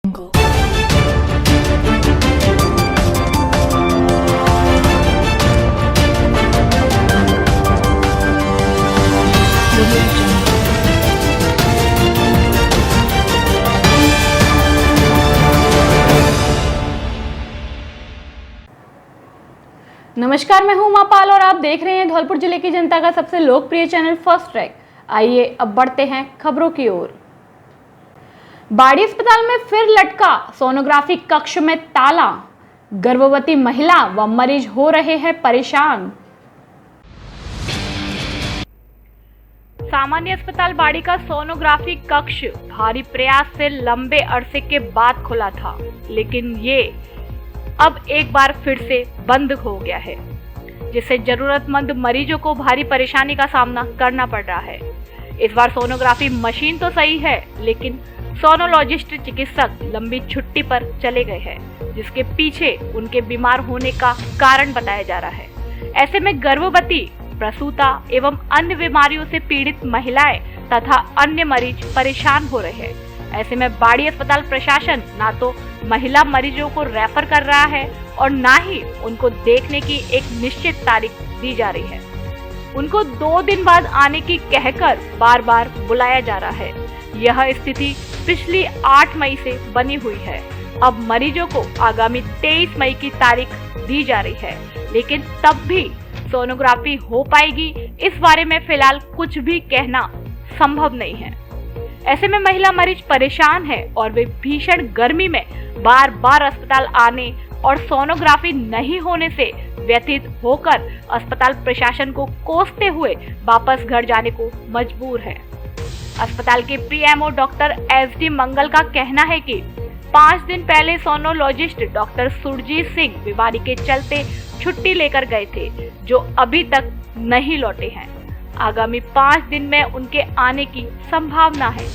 नमस्कार, मैं हूं उमा पाल और आप देख रहे हैं धौलपुर जिले की जनता का सबसे लोकप्रिय चैनल फर्स्ट ट्रैक। आइए अब बढ़ते हैं खबरों की ओर। बाड़ी अस्पताल में फिर लटका सोनोग्राफी कक्ष में ताला, गर्भवती महिला व मरीज हो रहे हैं परेशान। सामान्य अस्पताल बाड़ी का सोनोग्राफी कक्ष भारी प्रयास से लंबे अरसे के बाद खुला था, लेकिन ये अब एक बार फिर से बंद हो गया है, जिससे जरूरतमंद मरीजों को भारी परेशानी का सामना करना पड़ रहा है। इस बार सोनोग्राफी मशीन तो सही है, लेकिन सोनोलॉजिस्ट चिकित्सक लंबी छुट्टी पर चले गए हैं, जिसके पीछे उनके बीमार होने का कारण बताया जा रहा है। ऐसे में गर्भवती, प्रसूता एवं अन्य बीमारियों से पीड़ित महिलाएं तथा अन्य मरीज परेशान हो रहे हैं। ऐसे में बाड़ी अस्पताल प्रशासन ना तो महिला मरीजों को रेफर कर रहा है और ना ही उनको देखने की एक निश्चित तारीख दी जा रही है। उनको 2 दिन बाद आने की कहकर बार बार बुलाया जा रहा है। यह स्थिति पिछली 8 मई से बनी हुई है। अब मरीजों को आगामी 23 मई की तारीख दी जा रही है, लेकिन तब भी सोनोग्राफी हो पाएगी, इस बारे में फिलहाल कुछ भी कहना संभव नहीं है। ऐसे में महिला मरीज परेशान है और वे भीषण गर्मी में बार बार अस्पताल आने और सोनोग्राफी नहीं होने से व्यथित होकर अस्पताल प्रशासन को कोसते हुए वापस घर जाने को मजबूर है। अस्पताल के पीएमओ डॉक्टर एसडी मंगल का कहना है कि 5 दिन पहले सोनोलॉजिस्ट डॉक्टर सुरजीत सिंह बीमारी के चलते छुट्टी लेकर गए थे, जो अभी तक नहीं लौटे हैं। आगामी 5 दिन में उनके आने की संभावना है।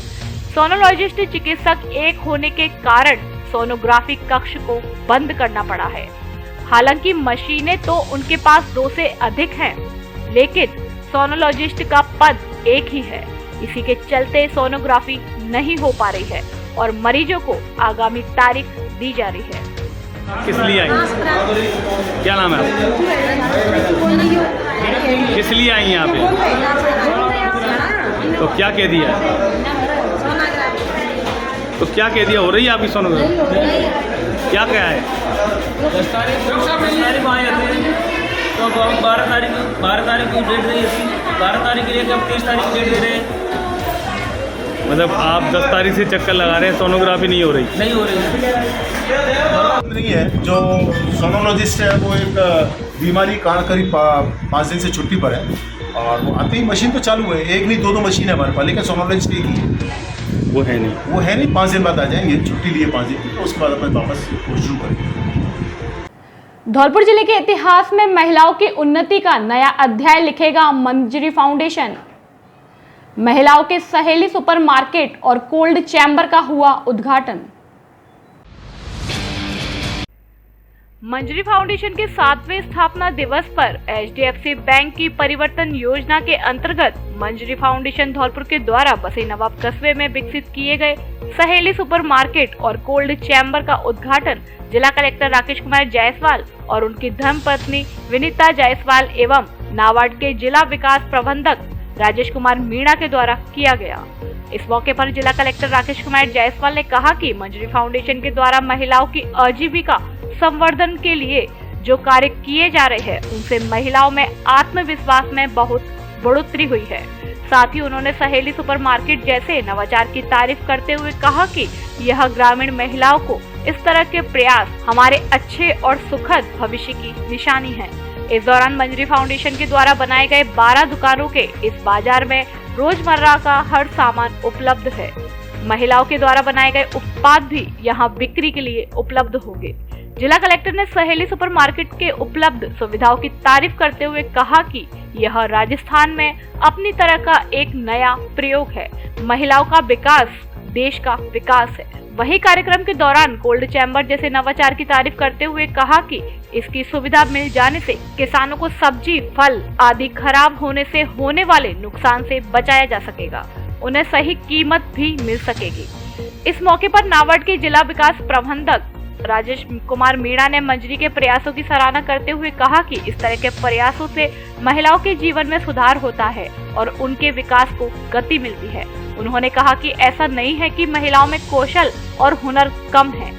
सोनोलॉजिस्ट चिकित्सक एक होने के कारण सोनोग्राफी कक्ष को बंद करना पड़ा है। हालांकि मशीनें तो उनके पास 2 से अधिक हैं, लेकिन सोनोलॉजिस्ट का पद एक ही है। इसी के चलते सोनोग्राफी नहीं हो पा रही है और मरीजों को आगामी तारीख दी जा रही है। किस लिए आई? क्या नाम है आपका? किस लिए आई यहाँ पे? तो क्या कह दिया? तो क्या कह दिया? हो रही है आपकी सोनोग्राफी? क्या क्या है? 10 तारीख तो 12 तारीख को डेट रही है। 12 तारीख के लिए अब 30 तारीख की डेट दे रहे हैं। मतलब आप 10 तारीख से चक्कर लगा रहे हैं, सोनोग्राफी नहीं हो रही? नहीं हो रही है। नहीं है। जो सोनोलॉजिस्ट है वो एक बीमारी कारण करीब 5 दिन से छुट्टी पर है और वो आते ही मशीन तो चालू है। एक नहीं 2 मशीन है हमारे पास, लेकिन सोनोलॉजिस्ट एक ही है। वो है नहीं। 5 दिन बाद आ जाएंगे, छुट्टी लिए 5 दिन की, तो उसके बाद अपन वापस शुरू करेंगे। धौलपुर जिले के इतिहास में महिलाओं की उन्नति का नया अध्याय लिखेगा मंजरी फाउंडेशन। महिलाओं के सहेली सुपरमार्केट और कोल्ड चैम्बर का हुआ उद्घाटन। मंजरी फाउंडेशन के 7वें स्थापना दिवस पर एचडीएफसी बैंक की परिवर्तन योजना के अंतर्गत मंजरी फाउंडेशन धौलपुर के द्वारा बसे नवाब कस्बे में विकसित किए गए सहेली सुपरमार्केट और कोल्ड चैम्बर का उद्घाटन जिला कलेक्टर राकेश कुमार जायसवाल और उनकी धर्मपत्नी विनीता जायसवाल एवं नाबार्ड के जिला विकास प्रबंधक राजेश कुमार मीणा के द्वारा किया गया। इस मौके पर जिला कलेक्टर राकेश कुमार जायसवाल ने कहा कि मंजरी फाउंडेशन के द्वारा महिलाओं की आजीविका संवर्धन के लिए जो कार्य किए जा रहे हैं, उनसे महिलाओं में आत्मविश्वास में बहुत बढ़ोतरी हुई है। साथ ही उन्होंने सहेली सुपरमार्केट जैसे नवाचार की तारीफ करते हुए कहा कि यह ग्रामीण महिलाओं को इस तरह के प्रयास हमारे अच्छे और सुखद भविष्य की निशानी है। इस दौरान मंजरी फाउंडेशन के द्वारा बनाए गए 12 दुकानों के इस बाजार में रोजमर्रा का हर सामान उपलब्ध है। महिलाओं के द्वारा बनाए गए उत्पाद भी यहाँ बिक्री के लिए उपलब्ध होंगे। जिला कलेक्टर ने सहेली सुपरमार्केट के उपलब्ध सुविधाओं की तारीफ करते हुए कहा कि यह राजस्थान में अपनी तरह का एक नया प्रयोग है। महिलाओं का विकास देश का विकास है। वही कार्यक्रम के दौरान कोल्ड चैम्बर जैसे नवाचार की तारीफ करते हुए कहा कि इसकी सुविधा मिल जाने से किसानों को सब्जी, फल आदि खराब होने से होने वाले नुकसान से बचाया जा सकेगा। उन्हें सही कीमत भी मिल सकेगी। इस मौके पर नाबार्ड के जिला विकास प्रबंधक राजेश कुमार मीणा ने मंजरी के प्रयासों की सराहना करते हुए कहा कि इस तरह के प्रयासों से महिलाओं के जीवन में सुधार होता है और उनके विकास को गति मिलती है। उन्होंने कहा कि ऐसा नहीं है कि महिलाओं में कौशल और हुनर कम है।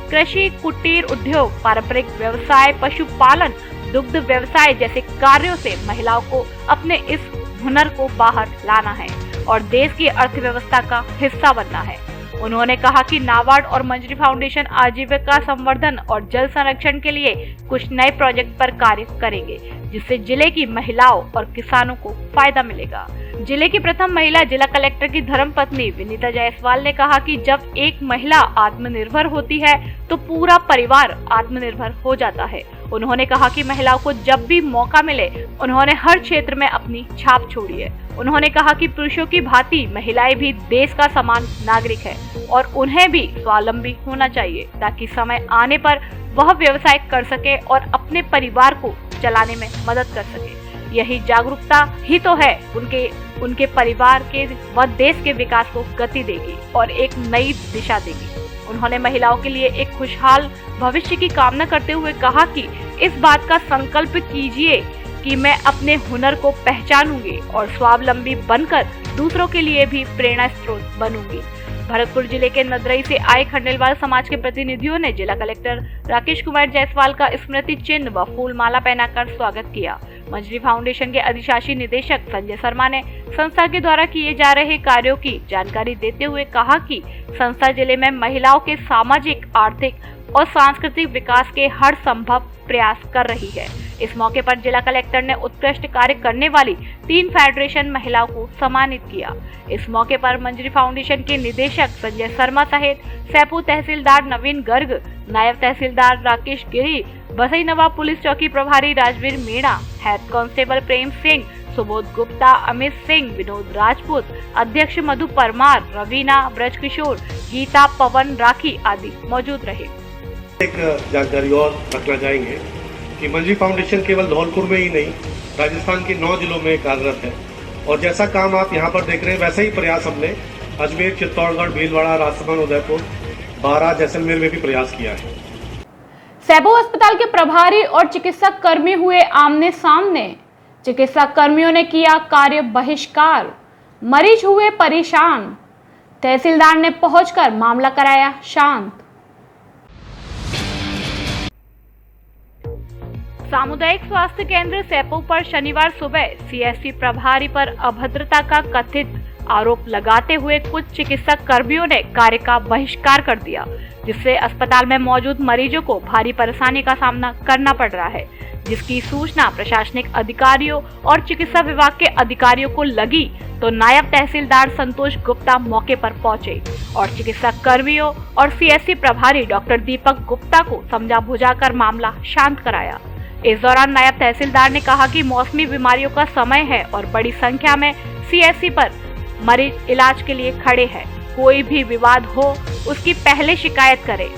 कृषि, कुटीर उद्योग, पारंपरिक व्यवसाय, पशुपालन, दुग्ध व्यवसाय जैसे कार्यों से महिलाओं को अपने इस हुनर को बाहर लाना है और देश की अर्थव्यवस्था का हिस्सा बनना है। उन्होंने कहा कि नाबार्ड और मंजरी फाउंडेशन आजीविका संवर्धन और जल संरक्षण के लिए कुछ नए प्रोजेक्ट पर कार्य करेंगे, जिससे जिले की महिलाओं और किसानों को फायदा मिलेगा। जिले की प्रथम महिला जिला कलेक्टर की धर्मपत्नी विनीता जायसवाल ने कहा कि जब एक महिला आत्मनिर्भर होती है तो पूरा परिवार आत्मनिर्भर हो जाता है। उन्होंने कहा कि महिलाओं को जब भी मौका मिले उन्होंने हर क्षेत्र में अपनी छाप छोड़ी है। उन्होंने कहा कि पुरुषों की भांति महिलाएं भी देश का समान नागरिक है और उन्हें भी स्वावलंबी होना चाहिए ताकि समय आने पर वह व्यवसाय कर सके और अपने परिवार को चलाने में मदद कर सके। यही जागरूकता ही तो है उनके परिवार के व देश के विकास को गति देगी और एक नई दिशा देगी। उन्होंने महिलाओं के लिए एक खुशहाल भविष्य की कामना करते हुए कहा कि इस बात का संकल्प कीजिए कि मैं अपने हुनर को पहचानूंगी और स्वावलंबी बनकर दूसरों के लिए भी प्रेरणा स्रोत बनूंगी। भरतपुर जिले के नदरई से आए खंडेलवाल समाज के प्रतिनिधियों ने जिला कलेक्टर राकेश कुमार जायसवाल का स्मृति चिन्ह व फूल माला पहनाकर स्वागत किया। मंजरी फाउंडेशन के अधिशासी निदेशक संजय शर्मा ने संस्था के द्वारा किए जा रहे कार्यों की जानकारी देते हुए कहा कि संस्था जिले में महिलाओं के सामाजिक, आर्थिक और सांस्कृतिक विकास के हर संभव प्रयास कर रही है। इस मौके पर जिला कलेक्टर ने उत्कृष्ट कार्य करने वाली 3 फेडरेशन महिलाओं को सम्मानित किया। इस मौके पर मंजरी फाउंडेशन के निदेशक संजय शर्मा सहित सैपू तहसीलदार नवीन गर्ग, नायब तहसीलदार राकेश गिरी, बसई नवाब पुलिस चौकी प्रभारी राजवीर मीणा, हेड कांस्टेबल प्रेम सिंह, सुबोध गुप्ता, अमित सिंह, विनोद राजपूत, अध्यक्ष मधु परमार, रवीना, ब्रजकिशोर, गीता, पवन, राखी आदि मौजूद रहे। एक जानकारी और रखना चाहेंगे कि मंजरी फाउंडेशन केवल धौलपुर में ही नहीं, राजस्थान के 9 जिलों में कार्यरत है और जैसा काम आप यहाँ पर देख रहे हैं वैसा ही प्रयास हमने अजमेर, चित्तौड़गढ़, भीलवाड़ा, राजसमंद, उदयपुर, बारां, जैसलमेर में भी प्रयास किया है। सैपू अस्पताल के प्रभारी और चिकित्सक कर्मी हुए आमने सामने। चिकित्सा कर्मियों ने किया कार्य बहिष्कार, मरीज हुए परेशान। तहसीलदार ने पहुंचकर मामला कराया शांत। सामुदायिक स्वास्थ्य केंद्र सैपू पर शनिवार सुबह सीएससी प्रभारी पर अभद्रता का कथित आरोप लगाते हुए कुछ चिकित्सक कर्मियों ने कार्य का बहिष्कार कर दिया, जिससे अस्पताल में मौजूद मरीजों को भारी परेशानी का सामना करना पड़ रहा है। जिसकी सूचना प्रशासनिक अधिकारियों और चिकित्सा विभाग के अधिकारियों को लगी तो नायब तहसीलदार संतोष गुप्ता मौके पर पहुंचे और चिकित्सा कर्मियों और सीएससी प्रभारी डॉक्टर दीपक गुप्ता को समझा बुझाकर मामला शांत कराया। इस दौरान नायब तहसीलदार ने कहा कि मौसमी बीमारियों का समय है और बड़ी संख्या में सीएससी पर मरीज इलाज के लिए खड़े हैं। कोई भी विवाद हो उसकी पहले शिकायत करे,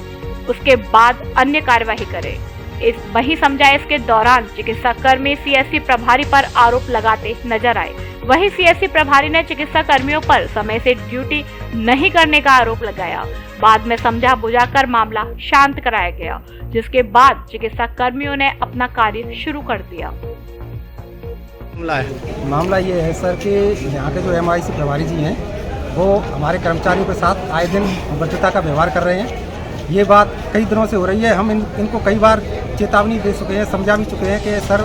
उसके बाद अन्य कार्यवाही करे। इस वही समझाइश के दौरान चिकित्सा कर्मी सीएससी प्रभारी पर आरोप लगाते नजर आए। वही सीएससी प्रभारी ने चिकित्सा कर्मियों पर समय से ड्यूटी नहीं करने का आरोप लगाया। बाद में समझा बुझाकर मामला शांत कराया गया, जिसके बाद चिकित्सा कर्मियों ने अपना कार्य शुरू कर दिया। मामला ये है सर कि यहाँ के जो MIC प्रभारी जी हैं वो हमारे कर्मचारियों के साथ आए दिन भ्रष्टाचार का व्यवहार कर रहे हैं। ये बात कई दिनों से हो रही है। हम इनको कई बार चेतावनी दे चुके हैं, समझा भी चुके हैं कि सर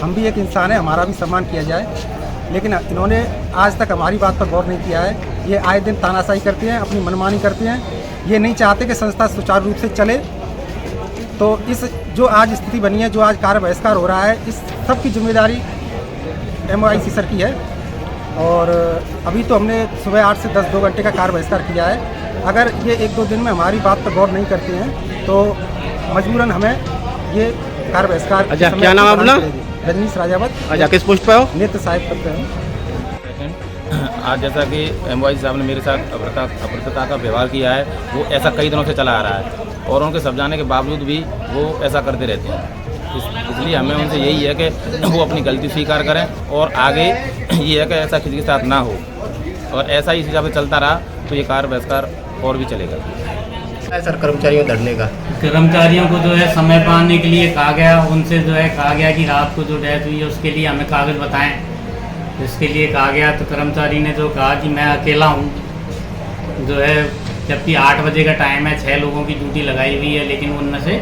हम भी एक इंसान है, हमारा भी सम्मान किया जाए, लेकिन इन्होंने आज तक हमारी बात पर गौर नहीं किया है। ये आए दिन तानाशाही करते हैं, अपनी मनमानी करते हैं। ये नहीं चाहते कि संस्था सुचारू रूप से चले। तो इस जो आज स्थिति बनी है, जो आज कार्य बहिष्कार हो रहा है, इस सब की जिम्मेदारी MIC सर की है। और अभी तो हमने सुबह 8 से 10 2 घंटे का कार्य बहिष्कार किया है। अगर ये 1-2 दिन में हमारी बात पर गौर नहीं करते हैं तो मजबूरन हमें ये कार्य बहिष्कार। अच्छा, क्या नाम है अपना? रजनीश राजावत। अच्छा, किस पोस्ट पे हो? नेत्र सहायक पद पे हूँ। आज जैसा कि MIC साहब ने मेरे साथ अभद्रता का व्यवहार किया है, वो ऐसा कई दिनों से चला आ रहा है और उनके समझाने के बावजूद भी वो ऐसा करते रहते हैं। इसलिए हमें उनसे यही है कि वो अपनी गलती स्वीकार करें और आगे ये है कि ऐसा किसी के साथ ना हो और ऐसा ही हिसाब से चलता रहा तो ये कार्य बहिष्कार और भी चलेगा। है सर कर्मचारियों धरने का? कर्मचारियों को जो है समय पर आने के लिए कहा गया, उनसे जो है कहा गया कि रात को जो डेथ हुई है उसके लिए हमें कागज़ बताएं, इसके लिए कहा गया। तो कर्मचारी ने जो कहा कि मैं अकेला हूँ, जो है जबकि 8 बजे का टाइम है, 6 लोगों की ड्यूटी लगाई हुई है, लेकिन उनमें से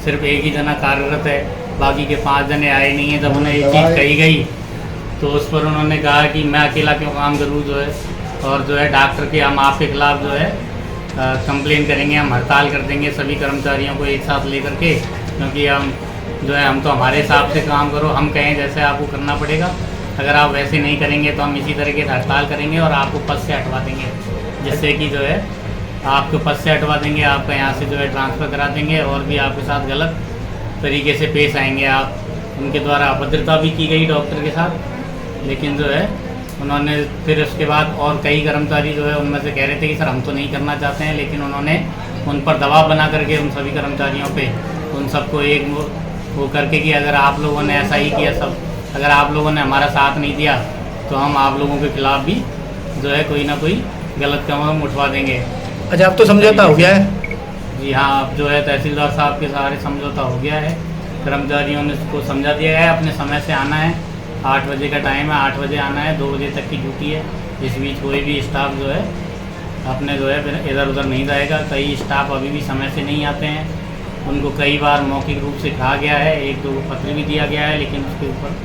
सिर्फ एक ही जना कार्यरत है, बाकी के 5 जने आए नहीं हैं। जब उन्हें ये चीज़ कही गई तो उस पर उन्होंने कहा कि मैं अकेला क्यों काम करूँ, जो है और जो है डॉक्टर के हम आपके खिलाफ़ जो है कंप्लेन करेंगे, हम हड़ताल कर देंगे सभी कर्मचारियों को एक साथ लेकर के, क्योंकि हम तो हमारे हिसाब से काम करो, हम कहें जैसे आपको करना पड़ेगा, अगर आप वैसे नहीं करेंगे तो हम इसी तरीके से हड़ताल करेंगे और आपको पद से हटवा देंगे, जिससे कि जो है आपको पद से हटवा देंगे, आपका यहाँ से जो है ट्रांसफ़र करा देंगे और भी आपके साथ गलत तरीके से पेश आएंगे आप। उनके द्वारा अभद्रता भी की गई डॉक्टर के साथ, लेकिन जो है उन्होंने फिर उसके बाद और कई कर्मचारी जो है उनमें से कह रहे थे कि सर हम तो नहीं करना चाहते हैं, लेकिन उन्होंने उन पर दबाव बना करके उन सभी कर्मचारियों पे उन सबको एक वो करके कि अगर आप लोगों ने ऐसा ही किया, सब अगर आप लोगों ने हमारा साथ नहीं दिया तो हम आप लोगों के खिलाफ़ भी जो है कोई ना कोई गलत कदम उठवा देंगे। अच्छा, अब तो समझौता हो गया है? जी हाँ, अब जो है तहसीलदार साहब के सहारे समझौता हो गया है, कर्मचारियों ने उसको समझा दिया है, अपने समय से आना है, 8 बजे का टाइम है, 8 बजे आना है, 2 बजे तक की ड्यूटी है। इस बीच कोई भी स्टाफ जो है अपने जो है इधर उधर नहीं जाएगा। कई स्टाफ अभी भी समय से नहीं आते हैं, उनको कई बार मौखिक रूप से कहा गया है, 1-2 पत्र भी दिया गया है, लेकिन उसके ऊपर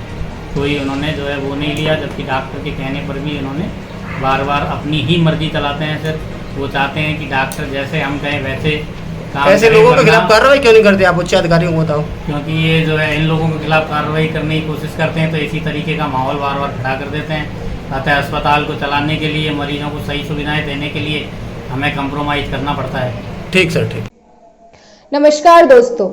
कोई उन्होंने जो है वो नहीं लिया, जबकि डॉक्टर के कहने पर भी उन्होंने बार बार अपनी ही मर्जी चलाते हैं। सर वो चाहते हैं कि डॉक्टर जैसे हम कहें वैसे काम ऐसे करें, लोगों के वरना- खिलाफ कार्रवाई क्यों नहीं करते आप उच्च अधिकारियों को बताओ? क्योंकि ये जो है इन लोगों के खिलाफ कार्रवाई करने की कोशिश करते हैं तो इसी तरीके का माहौल बार बार खड़ा कर देते हैं। अतः अस्पताल को चलाने के लिए, मरीजों को सही सुविधाएं देने के लिए हमें कंप्रोमाइज़ करना पड़ता है। ठीक सर, ठीक। नमस्कार दोस्तों,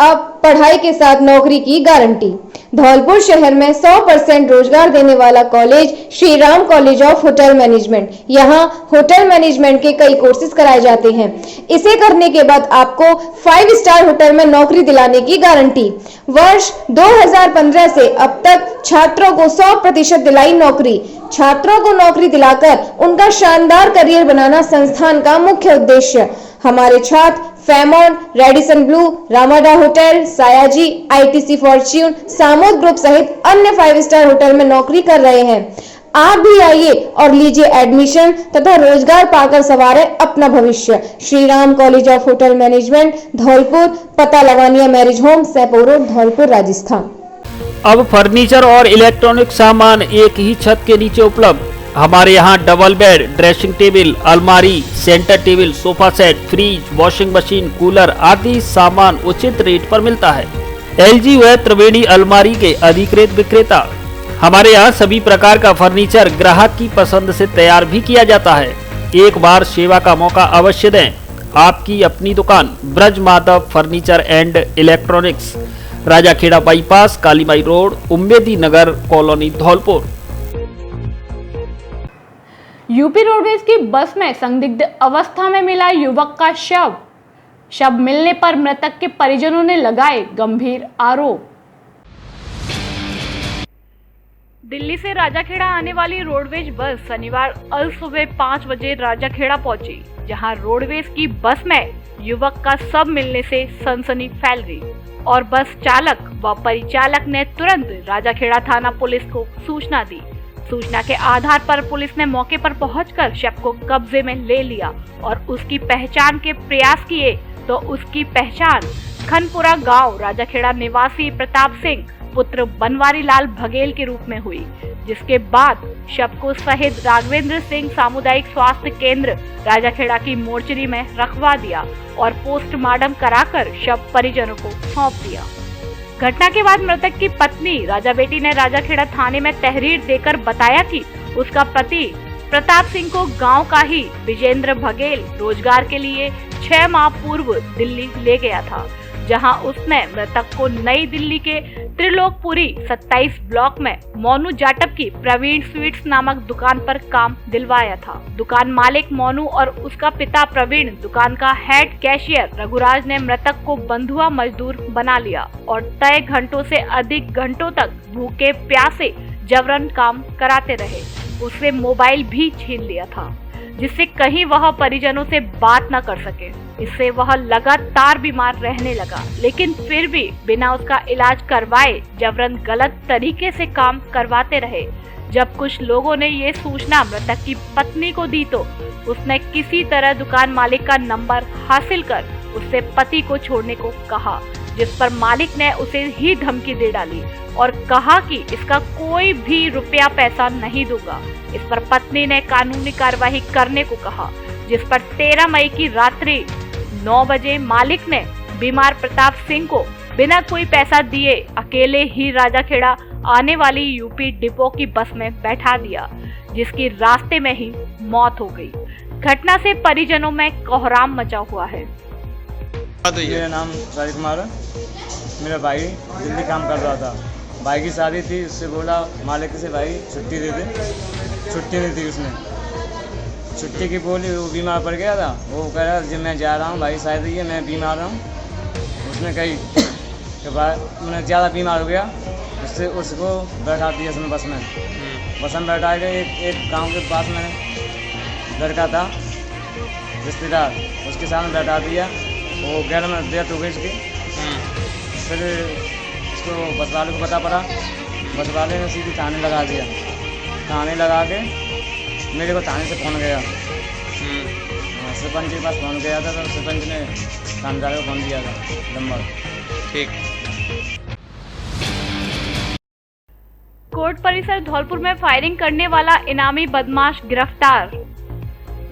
अब पढ़ाई के साथ नौकरी की गारंटी। धौलपुर शहर में 100% रोजगार देने वाला college Shri Ram college of hotel management. यहाँ होटल मैनेजमेंट के कई कोर्सेज कराए जाते हैं। इसे करने के बाद आपको 5 स्टार होटल में नौकरी दिलाने की गारंटी। वर्ष 2015 से अब तक छात्रों को 100% दिलाई नौकरी। छात्रों को नौकरी दिलाकर उनका शानदार करियर बनाना संस्थान का मुख्य उद्देश्य। हमारे छात्र फेमॉन, Radisson Blu, Ramada hotel, Sayaji, ITC Fortune, Samode group सहित अन्य 5 स्टार होटल में नौकरी कर रहे हैं। आप भी आइए और लीजिए एडमिशन तथा रोजगार पाकर संवारे अपना भविष्य। Shri Ram college of hotel management, Dholpur. पता Lavania marriage home, Saipur road, Dholpur, Rajasthan. अब फर्नीचर और इलेक्ट्रॉनिक सामान एक ही छत के नीचे उपलब्ध। हमारे यहाँ डबल बेड, ड्रेसिंग टेबल, अलमारी, centre table, sofa set, fridge, washing machine, cooler आदि सामान उचित रेट पर मिलता है। एलजी व त्रिवेणी अलमारी के अधिकृत विक्रेता। हमारे यहाँ सभी प्रकार का फर्नीचर ग्राहक की पसंद से तैयार भी किया जाता है। एक बार सेवा का मौका अवश्य दें। आपकी अपनी दुकान Braj Madhav furniture and electronics, Rajakhera bypass, Kalimai road, Ummedi Nagar colony, Dholpur. UP roadways की बस में संदिग्ध अवस्था में मिला युवक का शव मिलने पर मृतक के परिजनों ने लगाए गंभीर आरोप। दिल्ली से राजाखेड़ा आने वाली रोडवेज बस शनिवार अल सुबह 5 बजे राजाखेड़ा पहुंची, जहां रोडवेज की बस में युवक का शव मिलने से सनसनी फैल गई और बस चालक व परिचालक ने तुरंत राजाखेड़ा थाना पुलिस को सूचना दी। सूचना के आधार पर पुलिस ने मौके पर पहुंचकर शव को कब्जे में ले लिया और उसकी पहचान के प्रयास किए तो उसकी पहचान खनपुरा गांव राजाखेड़ा निवासी प्रताप सिंह पुत्र बनवारी लाल बघेल के रूप में हुई, जिसके बाद शव को शहीद राघवेंद्र सिंह सामुदायिक स्वास्थ्य केंद्र राजाखेड़ा की मोर्चरी में रखवा दिया और पोस्टमार्टम कराकर शव परिजनों को सौंप दिया। घटना के बाद मृतक की पत्नी राजा बेटी ने राजाखेड़ा थाने में तहरीर देकर बताया कि उसका पति प्रताप सिंह को गांव का ही विजेंद्र बघेल रोजगार के लिए 6 माह पूर्व दिल्ली ले गया था, जहां उसने मृतक को नई दिल्ली के त्रिलोकपुरी 27 ब्लॉक में मोनू जाटव की प्रवीण स्वीट्स नामक दुकान पर काम दिलवाया था। दुकान मालिक मोनू और उसका पिता प्रवीण, दुकान का हेड कैशियर रघुराज ने मृतक को बंधुआ मजदूर बना लिया और तय घंटों से अधिक घंटों तक भूखे प्यासे जबरन काम कराते रहे। उससे मोबाइल भी छीन लिया था। जिससे कहीं वह परिजनों से बात न कर सके। इससे वह लगातार बीमार रहने लगा, लेकिन फिर भी बिना उसका इलाज करवाए जबरन गलत तरीके से काम करवाते रहे। जब कुछ लोगों ने ये सूचना मृतक की पत्नी को दी तो उसने किसी तरह दुकान मालिक का नंबर हासिल कर उससे पति को छोड़ने को कहा, जिस पर मालिक ने उसे ही धमकी दे डाली और कहा कि इसका कोई भी रुपया पैसा नहीं दूंगा। इस पर पत्नी ने कानूनी कार्यवाही करने को कहा, जिस पर 13 मई की रात्रि 9 बजे मालिक ने बीमार प्रताप सिंह को बिना कोई पैसा दिए अकेले ही राजाखेड़ा आने वाली यूपी डिपो की बस में बैठा दिया, जिसकी रास्ते में ही मौत हो गई। घटना से परिजनों में कोहराम मचा हुआ है। मेरा नाम राजकुमार है। मेरा भाई दिल्ली काम कर रहा था, भाई की शादी थी। उससे बोला मालिक से भाई छुट्टी दे दे, छुट्टी नहीं दी उसने। छुट्टी की बोली, वो बीमार पड़ गया था। वो कह रहा जब मैं जा रहा हूँ भाई शायद ये मैं बीमार हूँ। उसने कही कि भाई मैं ज़्यादा बीमार हो गया, उससे उसको बैठा दिया उसने बस में। बस में बैठा के एक गाँव के पास में लड़का था रिश्तेदार, उसके सामने बैठा दिया। वो गैर में डेथ हो गई इसकी। फिर उसको बस वाले को पता पड़ा, बस वाले ने सीधी थाने लगा दिया। थाने लगा के मेरे को थाने से फ़ोन गया, सरपंच के पास फ़ोन गया था, तो सरपंच ने थानेदार को फ़ोन दिया था नंबर। ठीक। कोर्ट परिसर धौलपुर में फायरिंग करने वाला इनामी बदमाश गिरफ्तार।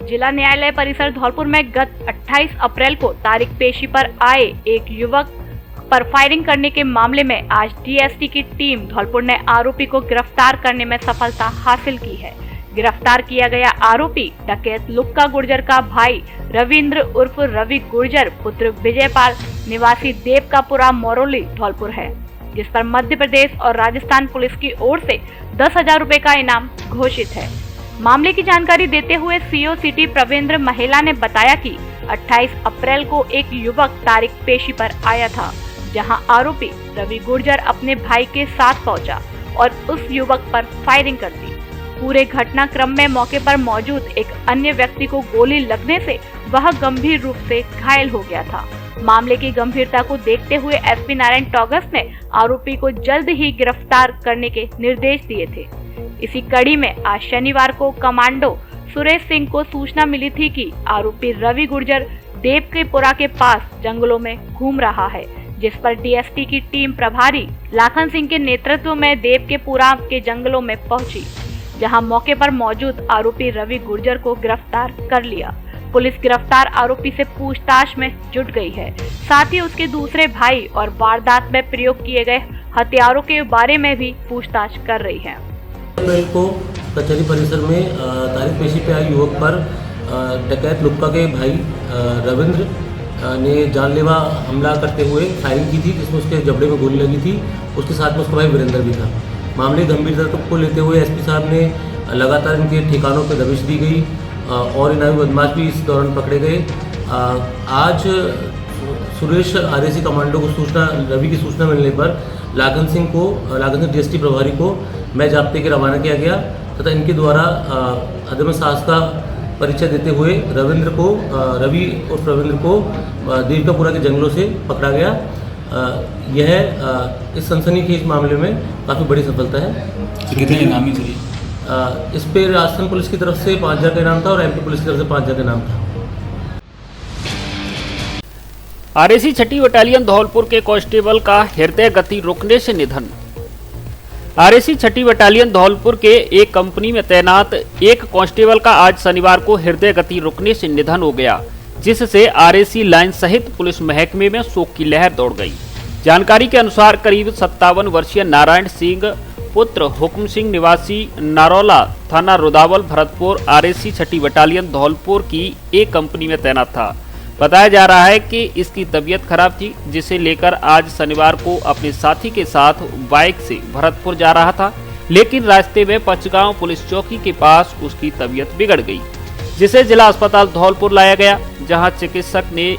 जिला न्यायालय परिसर धौलपुर में गत 28 अप्रैल को तारीख पेशी पर आए एक युवक पर फायरिंग करने के मामले में आज डीएसटी की टीम धौलपुर ने आरोपी को गिरफ्तार करने में सफलता हासिल की है। गिरफ्तार किया गया आरोपी डकैत लुक्का गुर्जर का भाई रविंद्र उर्फ रवि गुर्जर पुत्र विजयपाल निवासी देवकापुरा मोरोली धौलपुर है, जिस पर मध्य प्रदेश और राजस्थान पुलिस की ओर से 10,000 रुपए का इनाम घोषित है। मामले की जानकारी देते हुए सीओ सिटी प्रवेंद्र महिला ने बताया कि 28 अप्रैल को एक युवक तारीख पेशी पर आया था, जहां आरोपी रवि गुर्जर अपने भाई के साथ पहुंचा और उस युवक पर फायरिंग कर दी। पूरे घटनाक्रम में मौके पर मौजूद एक अन्य व्यक्ति को गोली लगने से वह गंभीर रूप से घायल हो गया था। मामले की गंभीरता को देखते हुए एसपी नारायण टॉगस ने आरोपी को जल्द ही गिरफ्तार करने के निर्देश दिए थे। इसी कड़ी में आज शनिवार को कमांडो सुरेश सिंह को सूचना मिली थी कि आरोपी रवि गुर्जर देवकेपुरा के पास जंगलों में घूम रहा है, जिस पर डीएसटी की टीम प्रभारी लाखन सिंह के नेतृत्व में देवकेपुरा के जंगलों में पहुंची, जहां मौके पर मौजूद आरोपी रवि गुर्जर को गिरफ्तार कर लिया। पुलिस गिरफ्तार आरोपी से पूछताछ में जुट गई है, साथ ही उसके दूसरे भाई और वारदात में प्रयोग किए गए हथियारों के बारे में भी पूछताछ कर रही है। अप्रैल को कचहरी परिसर में तारीख पेशी पे आए युवक पर डकैत लुक्का के भाई रविंद्र ने जानलेवा हमला करते हुए फायरिंग की थी, जिसमें उसके जबड़े में गोली लगी थी। उसके साथ में उसका भाई वीरेंद्र भी था। मामले गंभीरता को लेते हुए एसपी साहब ने लगातार इनके ठिकानों पर दबिश दी गई और इनामी बदमाश भी इस दौरान पकड़े गए। आज सुरेश आरएसी कमांडो को रवि की सूचना मिलने पर लाखन सिंह डीएसटी प्रभारी को मैं जाब्ते के रवाना किया गया तथा इनके द्वारा अदम साहस का परिचय देते हुए रवि और रविंद्र को देवकापुरा के जंगलों से पकड़ा गया। यह इस सनसनीखेज मामले में काफ़ी बड़ी सफलता है। कितने इनामी थे? इस पे राजस्थान पुलिस की तरफ से 5,000 का इनाम था और एमपी पुलिस की तरफ से 5,000 का इनाम था। आरएसी छठी बटालियन धौलपुर के कांस्टेबल का हृदय गति रुकने से निधन। आरएसी छठी बटालियन धौलपुर के एक कंपनी में तैनात एक कांस्टेबल का आज शनिवार को हृदय गति रुकने से निधन हो गया, जिससे आरएसी लाइन सहित पुलिस महकमे में शोक की लहर दौड़ गई। जानकारी के अनुसार करीब 57 वर्षीय नारायण सिंह पुत्र हुक्म सिंह निवासी नारौला थाना रुदावल भरतपुर आरएसी छठी बटालियन धौलपुर की एक कंपनी में तैनात था। बताया जा रहा है कि इसकी तबीयत खराब थी, जिसे लेकर आज शनिवार को अपने साथी के साथ बाइक से भरतपुर जा रहा था, लेकिन रास्ते में पचगांव पुलिस चौकी के पास उसकी तबीयत बिगड़ गई, जिसे जिला अस्पताल धौलपुर लाया गया, जहां चिकित्सक ने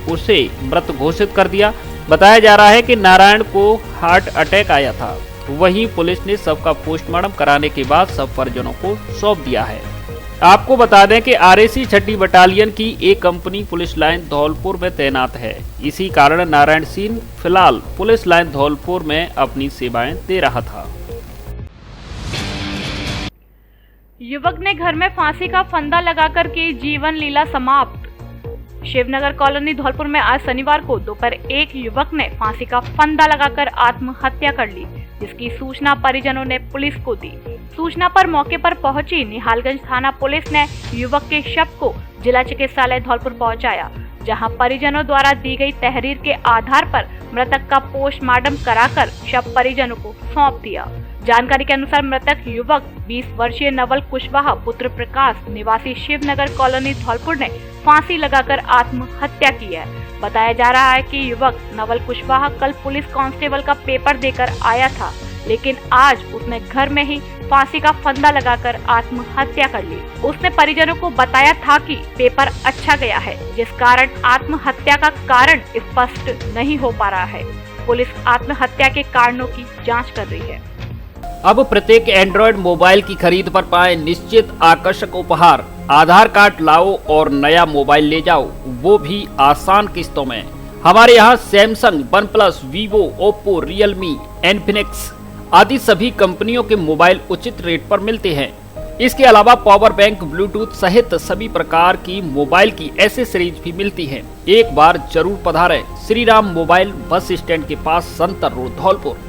उसे मृत घोषित कर दिया। बताया जा रहा है कि नारायण को हार्ट अटैक आया था। वहीं पुलिस ने शव का पोस्टमार्टम कराने के बाद शव परिजनों को सौंप दिया है। आपको बता दें कि आरएसी 6ठी बटालियन की एक कंपनी पुलिस लाइन धौलपुर में तैनात है। इसी कारण नारायण सिंह फिलहाल पुलिस लाइन धौलपुर में अपनी सेवाएं दे रहा था। युवक ने घर में फांसी का फंदा लगाकर की जीवन लीला समाप्त। शिवनगर कॉलोनी धौलपुर में आज शनिवार को दोपहर एक युवक ने फांसी का फंदा लगाकर आत्महत्या कर ली, जिसकी सूचना परिजनों ने पुलिस को दी। सूचना पर मौके पर पहुंची निहालगंज थाना पुलिस ने युवक के शव को जिला चिकित्सालय धौलपुर पहुंचाया, जहां परिजनों द्वारा दी गई तहरीर के आधार पर मृतक का पोस्टमार्टम कराकर शव परिजनों को सौंप दिया। जानकारी के अनुसार मृतक युवक 20 वर्षीय नवल कुशवाहा पुत्र प्रकाश निवासी शिवनगर कॉलोनी धौलपुर ने फांसी लगाकर आत्महत्या की है। बताया जा रहा है कि युवक नवल कुशवाहा कल पुलिस कांस्टेबल का पेपर देकर आया था, लेकिन आज उसने घर में ही फांसी का फंदा लगाकर आत्महत्या कर ली। उसने परिजनों को बताया था कि पेपर अच्छा गया है, जिस कारण आत्महत्या का कारण स्पष्ट नहीं हो पा रहा है। पुलिस आत्महत्या के कारणों की जांच कर रही है। अब प्रत्येक एंड्रॉयड मोबाइल की खरीद पर पाएं निश्चित आकर्षक उपहार। आधार कार्ड लाओ और नया मोबाइल ले जाओ, वो भी आसान किस्तों में। हमारे यहाँ Samsung, OnePlus, Vivo, Oppo, Realme, Infinix आदि सभी कंपनियों के मोबाइल उचित रेट पर मिलते हैं। इसके अलावा पावर बैंक, ब्लूटूथ सहित सभी प्रकार की मोबाइल की एसेसरीज भी मिलती हैं। एक बार जरूर पधारें Shri Ram mobile bus stand के पास, Santar road, Dholpur.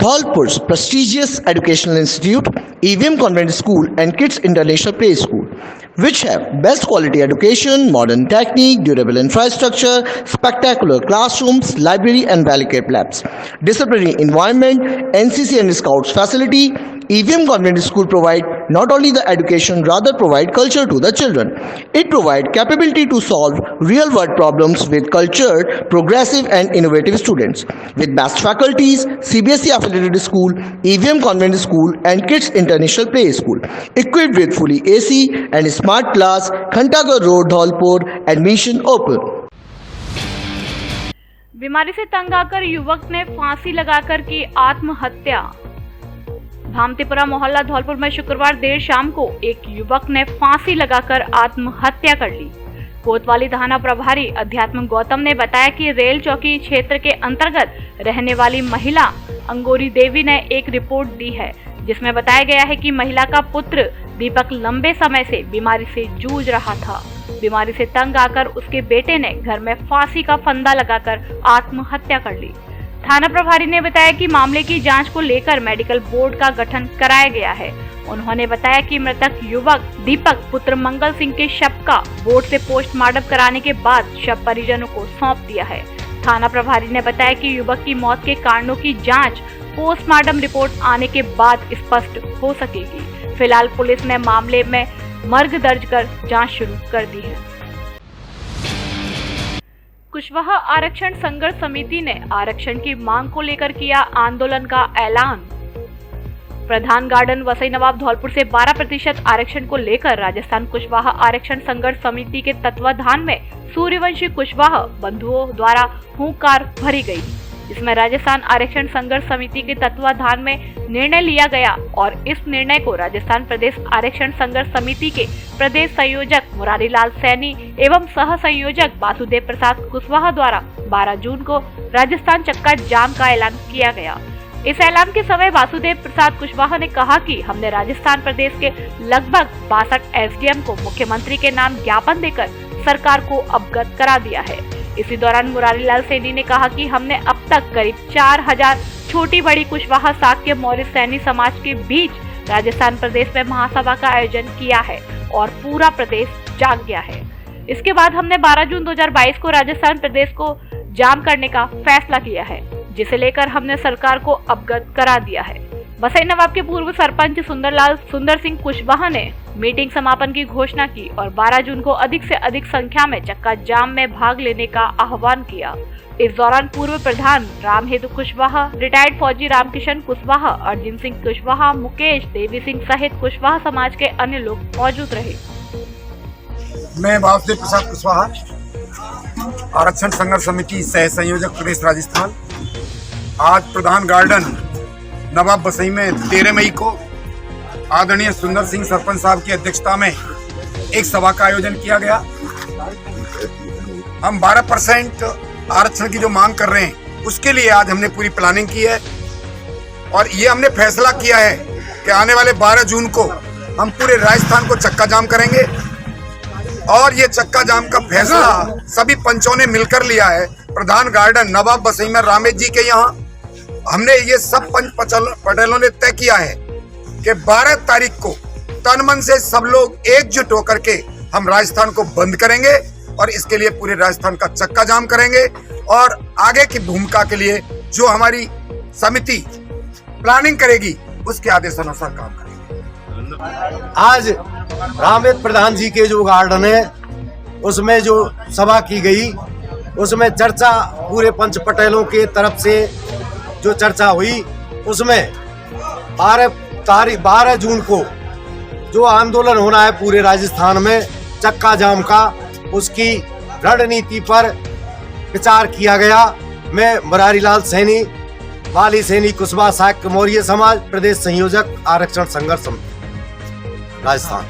Dholpur's prestigious educational institute, EVM Convent School and Kids International Play School, which have best quality education, modern technique, durable infrastructure, spectacular classrooms, library and well-equipped labs, disciplinary environment, NCC and Scouts facility. EVM Convent School provide not only the education, rather provide culture to the children. It provide capability to solve real-world problems with cultured, progressive and innovative students. With best faculties, CBSE affiliated school, EVM Convent School and Kids International Play School, equipped with fully AC and smart class, Khantagar Road, Dholpur, admission open. बीमारी से तंग आकर युवक ने फांसी लगाकर की आत्महत्या। भामतीपुरा मोहल्ला धौलपुर में शुक्रवार देर शाम को एक युवक ने फांसी लगाकर आत्महत्या कर ली। कोतवाली थाना प्रभारी अध्यात्म गौतम ने बताया कि रेल चौकी क्षेत्र के अंतर्गत रहने वाली महिला अंगोरी देवी ने एक रिपोर्ट दी है, जिसमें बताया गया है कि महिला का पुत्र दीपक लंबे समय से बीमारी से जूझ रहा था। बीमारी से तंग आकर उसके बेटे ने घर में फांसी का फंदा लगाकर आत्महत्या कर ली। थाना प्रभारी ने बताया कि मामले की जांच को लेकर मेडिकल बोर्ड का गठन कराया गया है। उन्होंने बताया कि मृतक युवक दीपक पुत्र मंगल सिंह के शव का बोर्ड से पोस्टमार्टम कराने के बाद शव परिजनों को सौंप दिया है। थाना प्रभारी ने बताया कि युवक की मौत के कारणों की जांच पोस्टमार्टम रिपोर्ट आने के बाद स्पष्ट हो सकेगी। फिलहाल पुलिस ने मामले में मर्ग दर्ज कर जांच शुरू कर दी है। कुशवाहा आरक्षण संघर्ष समिति ने आरक्षण की मांग को लेकर किया आंदोलन का ऐलान। प्रधान गार्डन वसई नवाब धौलपुर से 12% आरक्षण को लेकर राजस्थान कुशवाहा आरक्षण संघर्ष समिति के तत्वाधान में सूर्यवंशी कुशवाहा बंधुओं द्वारा हुंकार भरी गई। इसमें राजस्थान आरक्षण संघर्ष समिति के तत्वाधान में निर्णय लिया गया और इस निर्णय को राजस्थान प्रदेश आरक्षण संघर्ष समिति के प्रदेश संयोजक मुरारीलाल सैनी एवं सह संयोजक वासुदेव प्रसाद कुशवाहा द्वारा 12 जून को राजस्थान चक्का जाम का ऐलान किया गया। इस ऐलान के समय वासुदेव प्रसाद कुशवाहा ने कहा कि हमने राजस्थान प्रदेश के लगभग 62 एसडीएम को मुख्यमंत्री के नाम ज्ञापन देकर सरकार को अवगत करा दिया है। इसी दौरान मुरारीलाल सैनी ने कहा कि हमने अब तक करीब 4000 छोटी बड़ी कुशवाहा शाक्य मौर्य सैनी समाज के बीच राजस्थान प्रदेश में महासभा का आयोजन किया है और पूरा प्रदेश जाग गया है। इसके बाद हमने 12 जून 2022 को राजस्थान प्रदेश को जाम करने का फैसला किया है, जिसे लेकर हमने सरकार को अवगत करा दिया है। वसई नवाब के पूर्व सरपंच सुंदर सिंह कुशवाहा ने मीटिंग समापन की घोषणा की और 12 जून को अधिक से अधिक संख्या में चक्का जाम में भाग लेने का आह्वान किया। इस दौरान पूर्व प्रधान रामहेतु कुशवाहा, रिटायर्ड फौजी रामकिशन कुशवाहा, अर्जुन सिंह कुशवाहा, मुकेश देवी सिंह सहित कुशवाहा समाज के अन्य लोग मौजूद रहे। मैं वासुदेव प्रसाद कुशवाहा, आरक्षण संघर्ष समिति सह संयोजक प्रदेश राजस्थान। आज प्रधान गार्डन नवाब वसई में 13 मई को आदरणीय सुंदर सिंह सरपंच साहब की अध्यक्षता में एक सभा का आयोजन किया गया। हम 12% आरक्षण की जो मांग कर रहे हैं उसके लिए आज हमने पूरी प्लानिंग की है और ये हमने फैसला किया है कि आने वाले 12 जून को हम पूरे राजस्थान को चक्का जाम करेंगे और ये चक्का जाम का फैसला सभी पंचों ने मिलकर लिया है। प्रधान गार्डन नवाब बसईमर रामेश जी के यहाँ हमने ये सब पंच पटेलों ने तय किया है कि 12 तारीख को तन मन से सब लोग एकजुट होकर के हम राजस्थान को बंद करेंगे और इसके लिए पूरे राजस्थान का चक्का जाम करेंगे और आगे की भूमिका के लिए जो हमारी समिति प्लानिंग करेगी उसके आदेशानुसार काम करेंगे। आज रामेश प्रधान जी के जो गार्डन है उसमें जो सभा की गई उसमें चर्चा पूरे पंच पटेलों के तरफ से जो चर्चा हुई उसमें 12 जून को जो आंदोलन होना है पूरे राजस्थान में चक्का जाम का, उसकी रणनीति पर विचार किया गया। मैं मुरारी लाल सैनी, वाली सैनी कुशवाहा शाक्य मौर्य समाज, प्रदेश संयोजक आरक्षण संघर्ष समिति राजस्थान।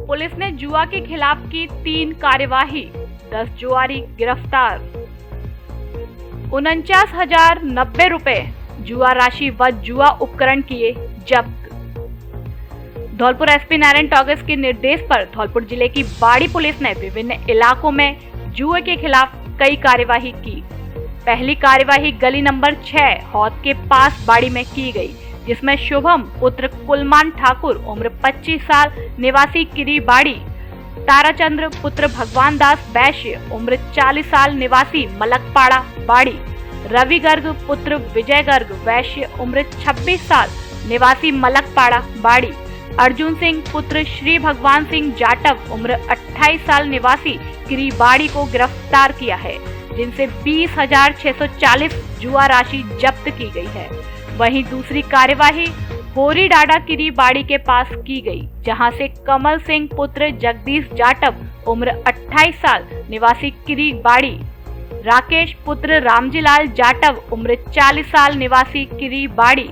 पुलिस ने जुआ के खिलाफ की 3 कार्यवाही, 10 जुआरी गिरफ्तार, 49,090 रुपए जुआ राशि व जुआ उपकरण किए जब्त। धौलपुर एसपी नारायण टॉगस के निर्देश पर धौलपुर जिले की बाड़ी पुलिस ने विभिन्न इलाकों में जुए के खिलाफ कई कार्यवाही की। पहली कार्यवाही गली नंबर 6 हौद के पास बाड़ी में की गई, जिसमें शुभम पुत्र कुलमान ठाकुर उम्र 25 साल निवासी किरी बाड़ी, ताराचंद्र पुत्र भगवान दास वैश्य उम्र 40 साल निवासी मलकपाड़ा बाड़ी, रवि गर्ग पुत्र विजय गर्ग वैश्य उम्र 26 साल निवासी मलकपाड़ा बाड़ी, अर्जुन सिंह पुत्र श्री भगवान सिंह जाटव उम्र 28 साल निवासी किरी बाड़ी को गिरफ्तार किया है, जिनसे 20,640 जुआ राशि जब्त की गई है। वहीं दूसरी कार्यवाही होरी डाडा किरी बाड़ी के पास की गई, जहां से कमल सिंह पुत्र जगदीश जाटव उम्र 28 साल निवासी किरी बाड़ी, राकेश पुत्र रामजीलाल जाटव उम्र 40 साल निवासी किरी बाड़ी,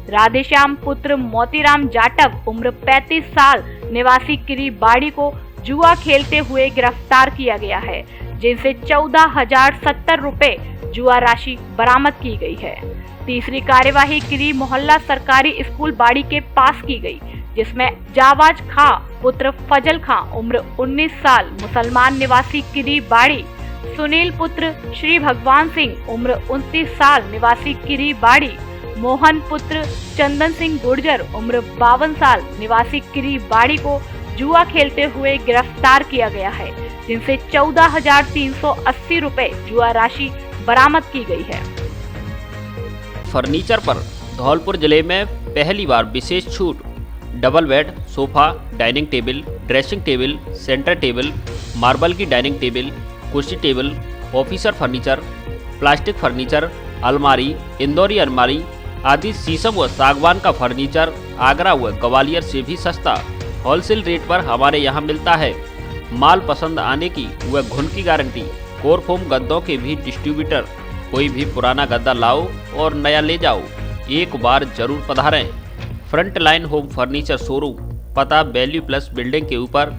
राधेश्याम पुत्र मोतीराम जाटव उम्र 35 साल निवासी किरी बाड़ी को जुआ खेलते हुए गिरफ्तार किया गया है, जिनसे 14,070 रुपए जुआ राशि बरामद की गई है। तीसरी कार्यवाही किरी मोहल्ला सरकारी स्कूल बाड़ी के पास की गई, जिसमें जावाज खां पुत्र फजल खां उम्र 19 साल मुसलमान निवासी किरी बाड़ी, सुनील पुत्र श्री भगवान सिंह उम्र 29 साल निवासी किरी बाड़ी, मोहन पुत्र चंदन सिंह गुर्जर उम्र 52 साल निवासी किरी बाड़ी को जुआ खेलते हुए गिरफ्तार किया गया है, जिनसे 14,380 रुपए जुआ राशि बरामद की गई है। फर्नीचर पर धौलपुर जिले में पहली बार विशेष छूट। Double bed, sofa, dining table, dressing table, centre table, marble की डाइनिंग टेबल, कुर्सी table, officer furniture, plastic furniture, अलमारी, इंदौरी अलमारी आदि शीशम व सागवान का फर्नीचर आगरा व ग्वालियर से भी सस्ता होलसेल रेट पर हमारे यहाँ मिलता है। माल पसंद आने की व घुन की गारंटी। कोरफोम गद्दों के भी डिस्ट्रीब्यूटर। कोई भी पुराना गद्दा लाओ और नया ले जाओ, एक बार जरूर पधारें। Front line home furniture showroom, पता वैल्यू प्लस बिल्डिंग के ऊपर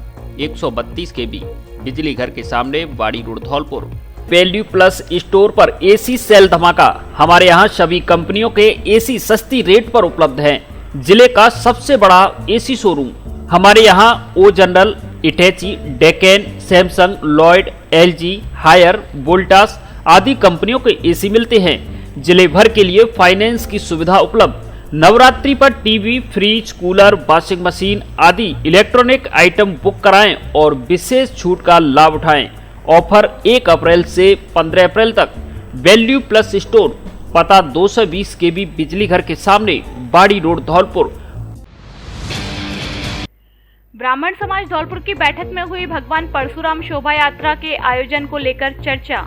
132 kb, बिजली घर के सामने, Bari road, Dholpur. Value plus store पर एसी सेल धमाका। हमारे यहाँ सभी कंपनियों के एसी सस्ती रेट पर उपलब्ध हैं। जिले का सबसे बड़ा एसी शोरूम। हमारे यहाँ O General, Hitachi, Daikin, Samsung, Lloyd, LG, Haier, Voltas आदि कंपनियों के एसी मिलते हैं। जिले भर के लिए फाइनेंस की सुविधा उपलब्ध। नवरात्रि पर TV, fridge, cooler, washing machine आदि इलेक्ट्रॉनिक आइटम बुक कराएं और विशेष छूट का लाभ उठाएं। ऑफर 1 अप्रैल से 15 अप्रैल तक। वैल्यू प्लस स्टोर, पता 220 kb, बिजली घर के सामने, बाड़ी रोड, धौलपुर। ब्राह्मण समाज धौलपुर की बैठक में हुई भगवान परशुराम शोभा यात्रा के आयोजन को लेकर चर्चा।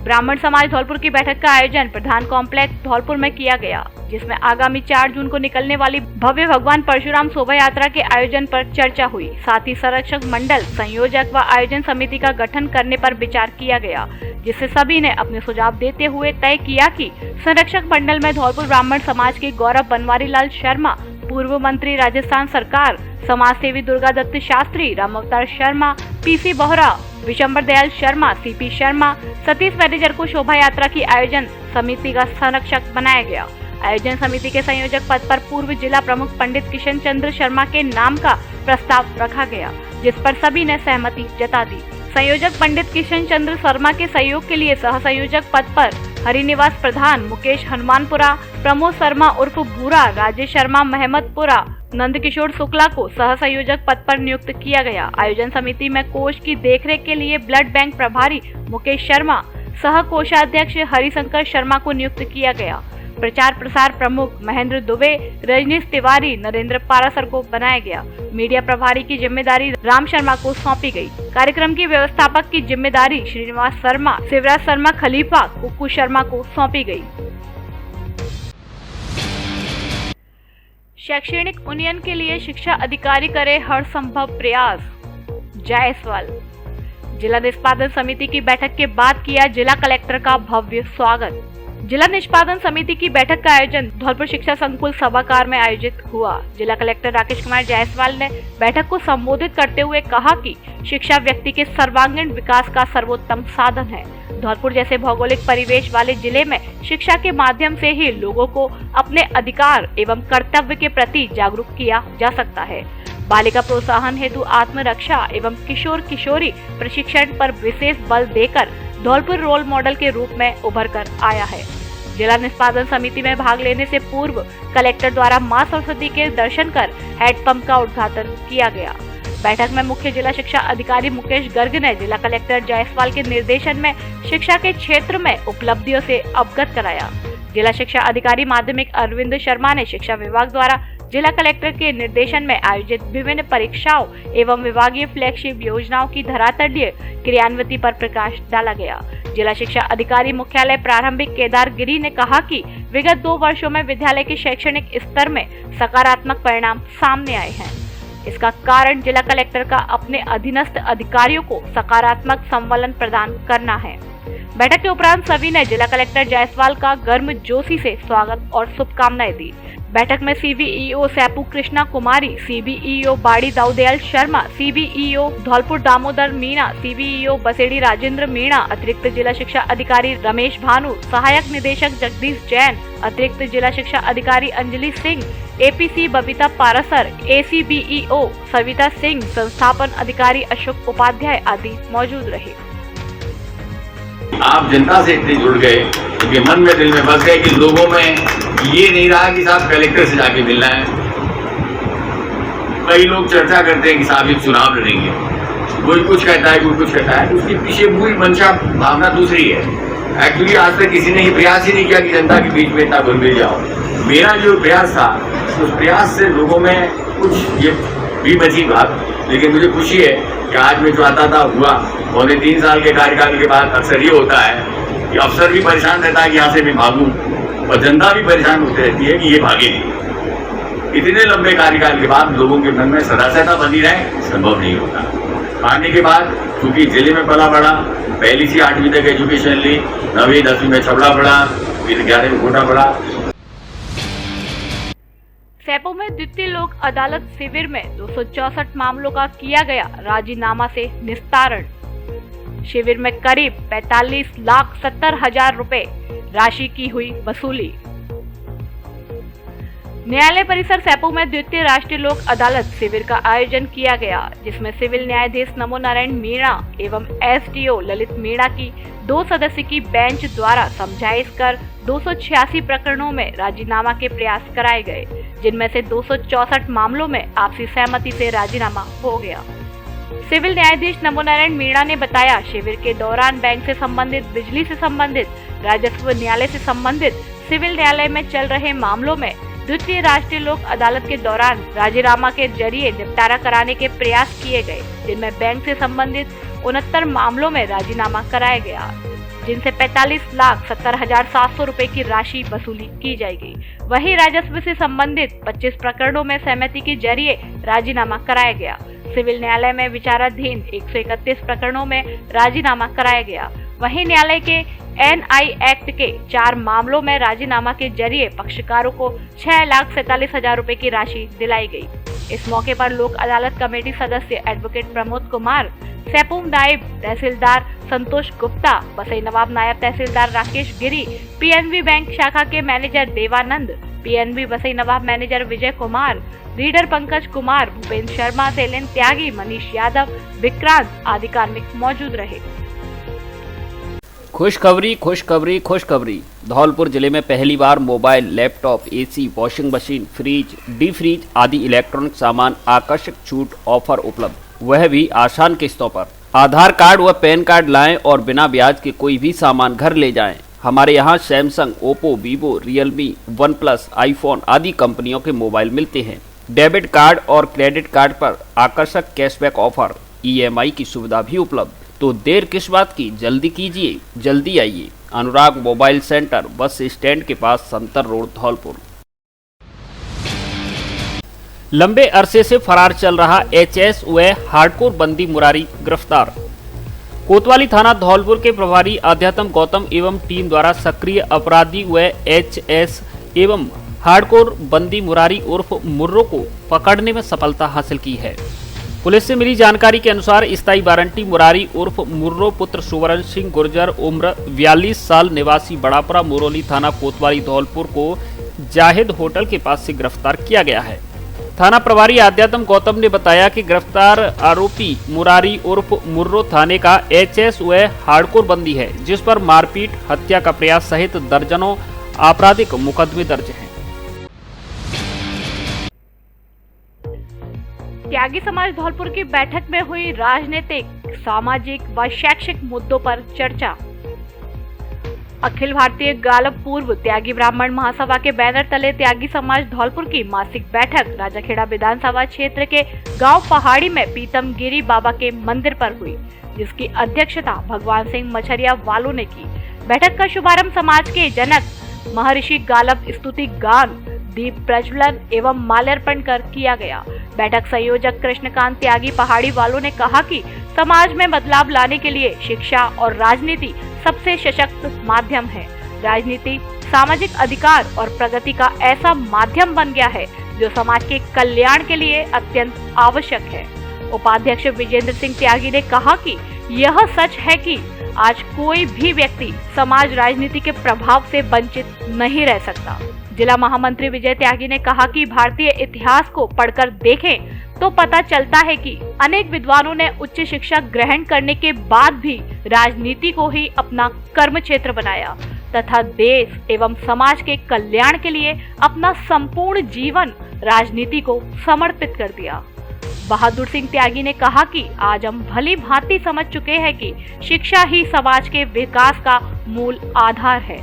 ब्राह्मण समाज धौलपुर की बैठक का आयोजन प्रधान कॉम्प्लेक्स धौलपुर में किया गया, जिसमें आगामी 4 जून को निकलने वाली भव्य भगवान परशुराम शोभा यात्रा के आयोजन पर चर्चा हुई। साथ ही संरक्षक मंडल, संयोजक व आयोजन समिति का गठन करने पर विचार किया गया। जिससे सभी ने अपने सुझाव देते हुए तय किया कि संरक्षक मंडल में धौलपुर ब्राह्मण समाज के गौरव बनवारी लाल शर्मा, पूर्व मंत्री राजस्थान सरकार, समाज सेवी दुर्गा दत्त शास्त्री, राम अवतार Sharma, PC Bohra, Vishambar Dayal Sharma, CP Sharma, Satish manager को शोभा यात्रा की आयोजन समिति का संरक्षक बनाया गया। आयोजन समिति के संयोजक पद पर पूर्व जिला प्रमुख पंडित किशन चंद्र शर्मा के नाम का प्रस्ताव रखा गया, जिस पर सभी ने सहमति जता दी। संयोजक पंडित किशन चंद्र शर्मा के सहयोग के लिए सह संयोजक पद पर हरिनिवास प्रधान, मुकेश हनुमानपुरा, प्रमोद शर्मा उर्फ भूरा, राजेश शर्मा महमदपुरा, नंदकिशोर शुक्ला को सह संयोजक पद पर नियुक्त किया गया। आयोजन समिति में कोष की देखरेख के लिए ब्लड बैंक प्रभारी मुकेश शर्मा, सह कोषाध्यक्ष हरिशंकर शर्मा को नियुक्त किया गया। प्रचार प्रसार प्रमुख महेंद्र दुबे, रजनीश तिवारी, नरेंद्र पारासर को बनाया गया। मीडिया प्रभारी की जिम्मेदारी राम शर्मा को सौंपी गई। कार्यक्रम की व्यवस्थापक की जिम्मेदारी श्रीनिवास शर्मा, शिवराज शर्मा खलीफा, कुक्कू शर्मा को सौंपी गई। शैक्षणिक उन्नयन के लिए शिक्षा अधिकारी करे हर संभव प्रयास, जायसवाल। जिला निष्पादन समिति की बैठक के बाद किया जिला कलेक्टर का भव्य स्वागत। जिला निष्पादन समिति की बैठक का आयोजन धौलपुर शिक्षा संकुल सभागार में आयोजित हुआ। जिला कलेक्टर राकेश कुमार जायसवाल ने बैठक को संबोधित करते हुए कहा कि शिक्षा व्यक्ति के सर्वांगीण विकास का सर्वोत्तम साधन है। धौलपुर जैसे भौगोलिक परिवेश वाले जिले में शिक्षा के माध्यम से ही लोगों को अपने अधिकार एवं कर्तव्य के प्रति जागरूक किया जा सकता है। बालिका प्रोत्साहन हेतु आत्मरक्षा एवं किशोर किशोरी प्रशिक्षण पर विशेष बल देकर धौलपुर रोल मॉडल के रूप में उभर कर आया है। जिला निष्पादन समिति में भाग लेने से पूर्व कलेक्टर द्वारा मां सरस्वती के दर्शन कर हैंडपंप का उद्घाटन किया गया। बैठक में मुख्य जिला शिक्षा अधिकारी मुकेश गर्ग ने जिला कलेक्टर जायसवाल के निर्देशन में शिक्षा के क्षेत्र में उपलब्धियों से अवगत कराया। जिला शिक्षा अधिकारी माध्यमिक अरविंद शर्मा ने शिक्षा विभाग द्वारा जिला कलेक्टर के निर्देशन में आयोजित विभिन्न परीक्षाओं एवं विभागीय फ्लैगशिप योजनाओं की धरातलीय क्रियान्विति पर प्रकाश डाला गया। जिला शिक्षा अधिकारी मुख्यालय प्रारंभिक केदार गिरी ने कहा कि विगत 2 वर्षों में विद्यालय के शैक्षणिक स्तर में सकारात्मक परिणाम सामने आए हैं। इसका कारण जिला कलेक्टर का अपने अधीनस्थ अधिकारियों को सकारात्मक संवलन प्रदान करना है। बैठक के उपरांत सभी ने जिला कलेक्टर जायसवाल का गर्मजोशी से स्वागत और शुभकामनाएं दी। बैठक में सीबीईओ सैपू कृष्णा कुमारी, सीबीईओ बाड़ी दाऊदयाल शर्मा, सीबीईओ धौलपुर दामोदर मीणा, सीबीईओ बसेड़ी राजेंद्र मीणा, अतिरिक्त जिला शिक्षा अधिकारी रमेश भानु, सहायक निदेशक जगदीश जैन, अतिरिक्त जिला शिक्षा अधिकारी अंजलि सिंह, एपीसी बबीता पारासर, एसीबीईओ सविता सिंह, संस्थापन अधिकारी अशोक उपाध्याय आदि मौजूद रहे। आप जनता से इतने जुड़ गए क्योंकि मन में दिल में बस गए कि लोगों में ये नहीं रहा कि साहब कलेक्टर से जाके मिलना है। कई लोग चर्चा करते हैं कि साहब ये चुनाव लड़ेंगे, कोई कुछ कहता है, कोई कुछ कहता है, उसके पीछे मूल मंशा भावना दूसरी है। एक्चुअली आज तक किसी ने ये प्रयास ही नहीं किया कि जनता के बीच में इतना घुल मिल जाओ। मेरा जो प्रयास था उस प्रयास से लोगों में कुछ ये भी बची बात, लेकिन मुझे खुशी है कि आज मैं जो आता था हुआ। पौने 3 साल के कार्यकाल के बाद अक्सर ये होता है कि अफसर भी परेशान रहता है कि यहाँ से मैं भागूं, और जनता भी परेशान होती रहती है कि ये भागे नहीं। इतने लंबे कार्यकाल के बाद लोगों के मन में सदासदा बनी रहे, संभव नहीं होता। आने के बाद क्योंकि जिले में पला पड़ा, पहली से 8वीं तक एजुकेशन ली, 9वीं 10वीं में छबड़ा पड़ा, फिर 11वीं में घोटा पड़ा। सैपो में द्वितीय लोक अदालत शिविर में 264 मामलों का किया गया राजीनामा से निस्तारण। शिविर में करीब 45,70,000 रुपए राशि की हुई वसूली। न्यायालय परिसर सैपो में द्वितीय राष्ट्रीय लोक अदालत शिविर का आयोजन किया गया, जिसमें सिविल न्यायाधीश नमो नारायण मीणा एवं एसडीओ ललित मीणा की 2 सदस्य की बेंच द्वारा समझाइश कर 286 प्रकरणों में राजीनामा के प्रयास कराए गए, जिनमें से 264 मामलों में आपसी सहमति से राजीनामा हो गया। सिविल न्यायाधीश नमो नारायण मीणा ने बताया, शिविर के दौरान बैंक से संबंधित, बिजली से संबंधित, राजस्व न्यायालय से संबंधित सिविल न्यायालय में चल रहे मामलों में द्वितीय राष्ट्रीय लोक अदालत के दौरान राजीनामा के जरिए निपटारा कराने के प्रयास किए गए, जिनमें बैंक से संबंधित 69 मामलों में राजीनामा कराया गया, जिनसे 45,70,700 रुपए की राशि वसूली की जाएगी। वहीं राजस्व से संबंधित 25 प्रकरणों में सहमति के जरिए राजीनामा कराया गया। सिविल न्यायालय में विचाराधीन 131 प्रकरणों में राजीनामा कराया गया। वहीं न्यायालय के NI एक्ट के 4 मामलों में राजीनामा के जरिए पक्षकारों को 6,47,000 रुपए की राशि दिलाई गई। इस मौके पर लोक अदालत कमेटी सदस्य एडवोकेट प्रमोद कुमार, सेपुम नायब तहसीलदार संतोष गुप्ता, बसई नवाब नायब तहसीलदार राकेश गिरी, PNB बैंक शाखा के मैनेजर देवानंद, PNB बसई नवाब मैनेजर विजय कुमार, रीडर पंकज कुमार, भूपेंद्र शर्मा, शैलेन त्यागी, मनीष यादव, विक्रांत आदि कार्मिक मौजूद रहे। खुशखबरी खुशखबरी खुशखबरी। धौलपुर जिले में पहली बार mobile, laptop, AC, washing machine, fridge, deep freeze आदि इलेक्ट्रॉनिक सामान आकर्षक छूट ऑफर उपलब्ध, वह भी आसान किस्तों पर। आधार कार्ड व पैन कार्ड लाएं और बिना ब्याज के कोई भी सामान घर ले जाएं। हमारे यहाँ Samsung, Oppo, Vivo, Realme, OnePlus, iPhone आदि कंपनियों के मोबाइल मिलते हैं। डेबिट कार्ड और क्रेडिट कार्ड पर आकर्षक कैशबैक ऑफर, EMI की सुविधा भी उपलब्ध। तो देर किस बात की, जल्दी कीजिए, जल्दी आइए। अनुराग मोबाइल सेंटर, बस स्टैंड के पास, संतर रोड, धौलपुर। लंबे अरसे से फरार चल रहा HS व हार्डकोर बंदी मुरारी गिरफ्तार। कोतवाली थाना धौलपुर के प्रभारी अध्यात्म गौतम एवं टीम द्वारा सक्रिय अपराधी व HS एवं हार्डकोर बंदी मुरारी उर्फ मुर्रो को पकड़ने में सफलता हासिल की है। पुलिस से मिली जानकारी के अनुसार स्थायी वारंटी मुरारी उर्फ मुर्रो पुत्र सुवर्ण सिंह गुर्जर, उम्र 42 साल, निवासी बड़ापुरा, मुरौली थाना कोतवाली धौलपुर को जाहिद होटल के पास से गिरफ्तार किया गया है। थाना प्रभारी अध्यात्म गौतम ने बताया कि गिरफ्तार आरोपी मुरारी उर्फ मुर्रो थाने का HS व हार्डकोर बंदी है, जिस पर मारपीट, हत्या का प्रयास सहित दर्जनों आपराधिक मुकदमे दर्ज हैं। त्यागी समाज धौलपुर की बैठक में हुई राजनीतिक, सामाजिक व शैक्षिक मुद्दों पर चर्चा। अखिल भारतीय गालब पूर्व त्यागी ब्राह्मण महासभा के बैनर तले त्यागी समाज धौलपुर की मासिक बैठक राजाखेड़ा विधानसभा क्षेत्र के गांव पहाड़ी में पीतम गिरी बाबा के मंदिर पर हुई, जिसकी अध्यक्षता भगवान सिंह मछरिया वालों ने की। बैठक का शुभारंभ समाज के जनक महर्षि गालब स्तुति गान, दीप प्रज्वलन एवं माल्यार्पण कर किया गया। बैठक संयोजक कृष्णकांत त्यागी पहाड़ी वालों ने कहा कि समाज में बदलाव लाने के लिए शिक्षा और राजनीति सबसे सशक्त माध्यम है। राजनीति सामाजिक अधिकार और प्रगति का ऐसा माध्यम बन गया है जो समाज के कल्याण के लिए अत्यंत आवश्यक है। उपाध्यक्ष विजेंद्र सिंह त्यागी ने कहा कि यह सच है कि आज कोई भी व्यक्ति समाज राजनीति के प्रभाव से वंचित नहीं रह सकता। जिला महामंत्री विजय त्यागी ने कहा कि भारतीय इतिहास को पढ़कर देखें तो पता चलता है कि अनेक विद्वानों ने उच्च शिक्षा ग्रहण करने के बाद भी राजनीति को ही अपना कर्म क्षेत्र बनाया तथा देश एवं समाज के कल्याण के लिए अपना संपूर्ण जीवन राजनीति को समर्पित कर दिया। बहादुर सिंह त्यागी ने कहा कि आज हम भली भांति समझ चुके हैं कि शिक्षा ही समाज के विकास का मूल आधार है।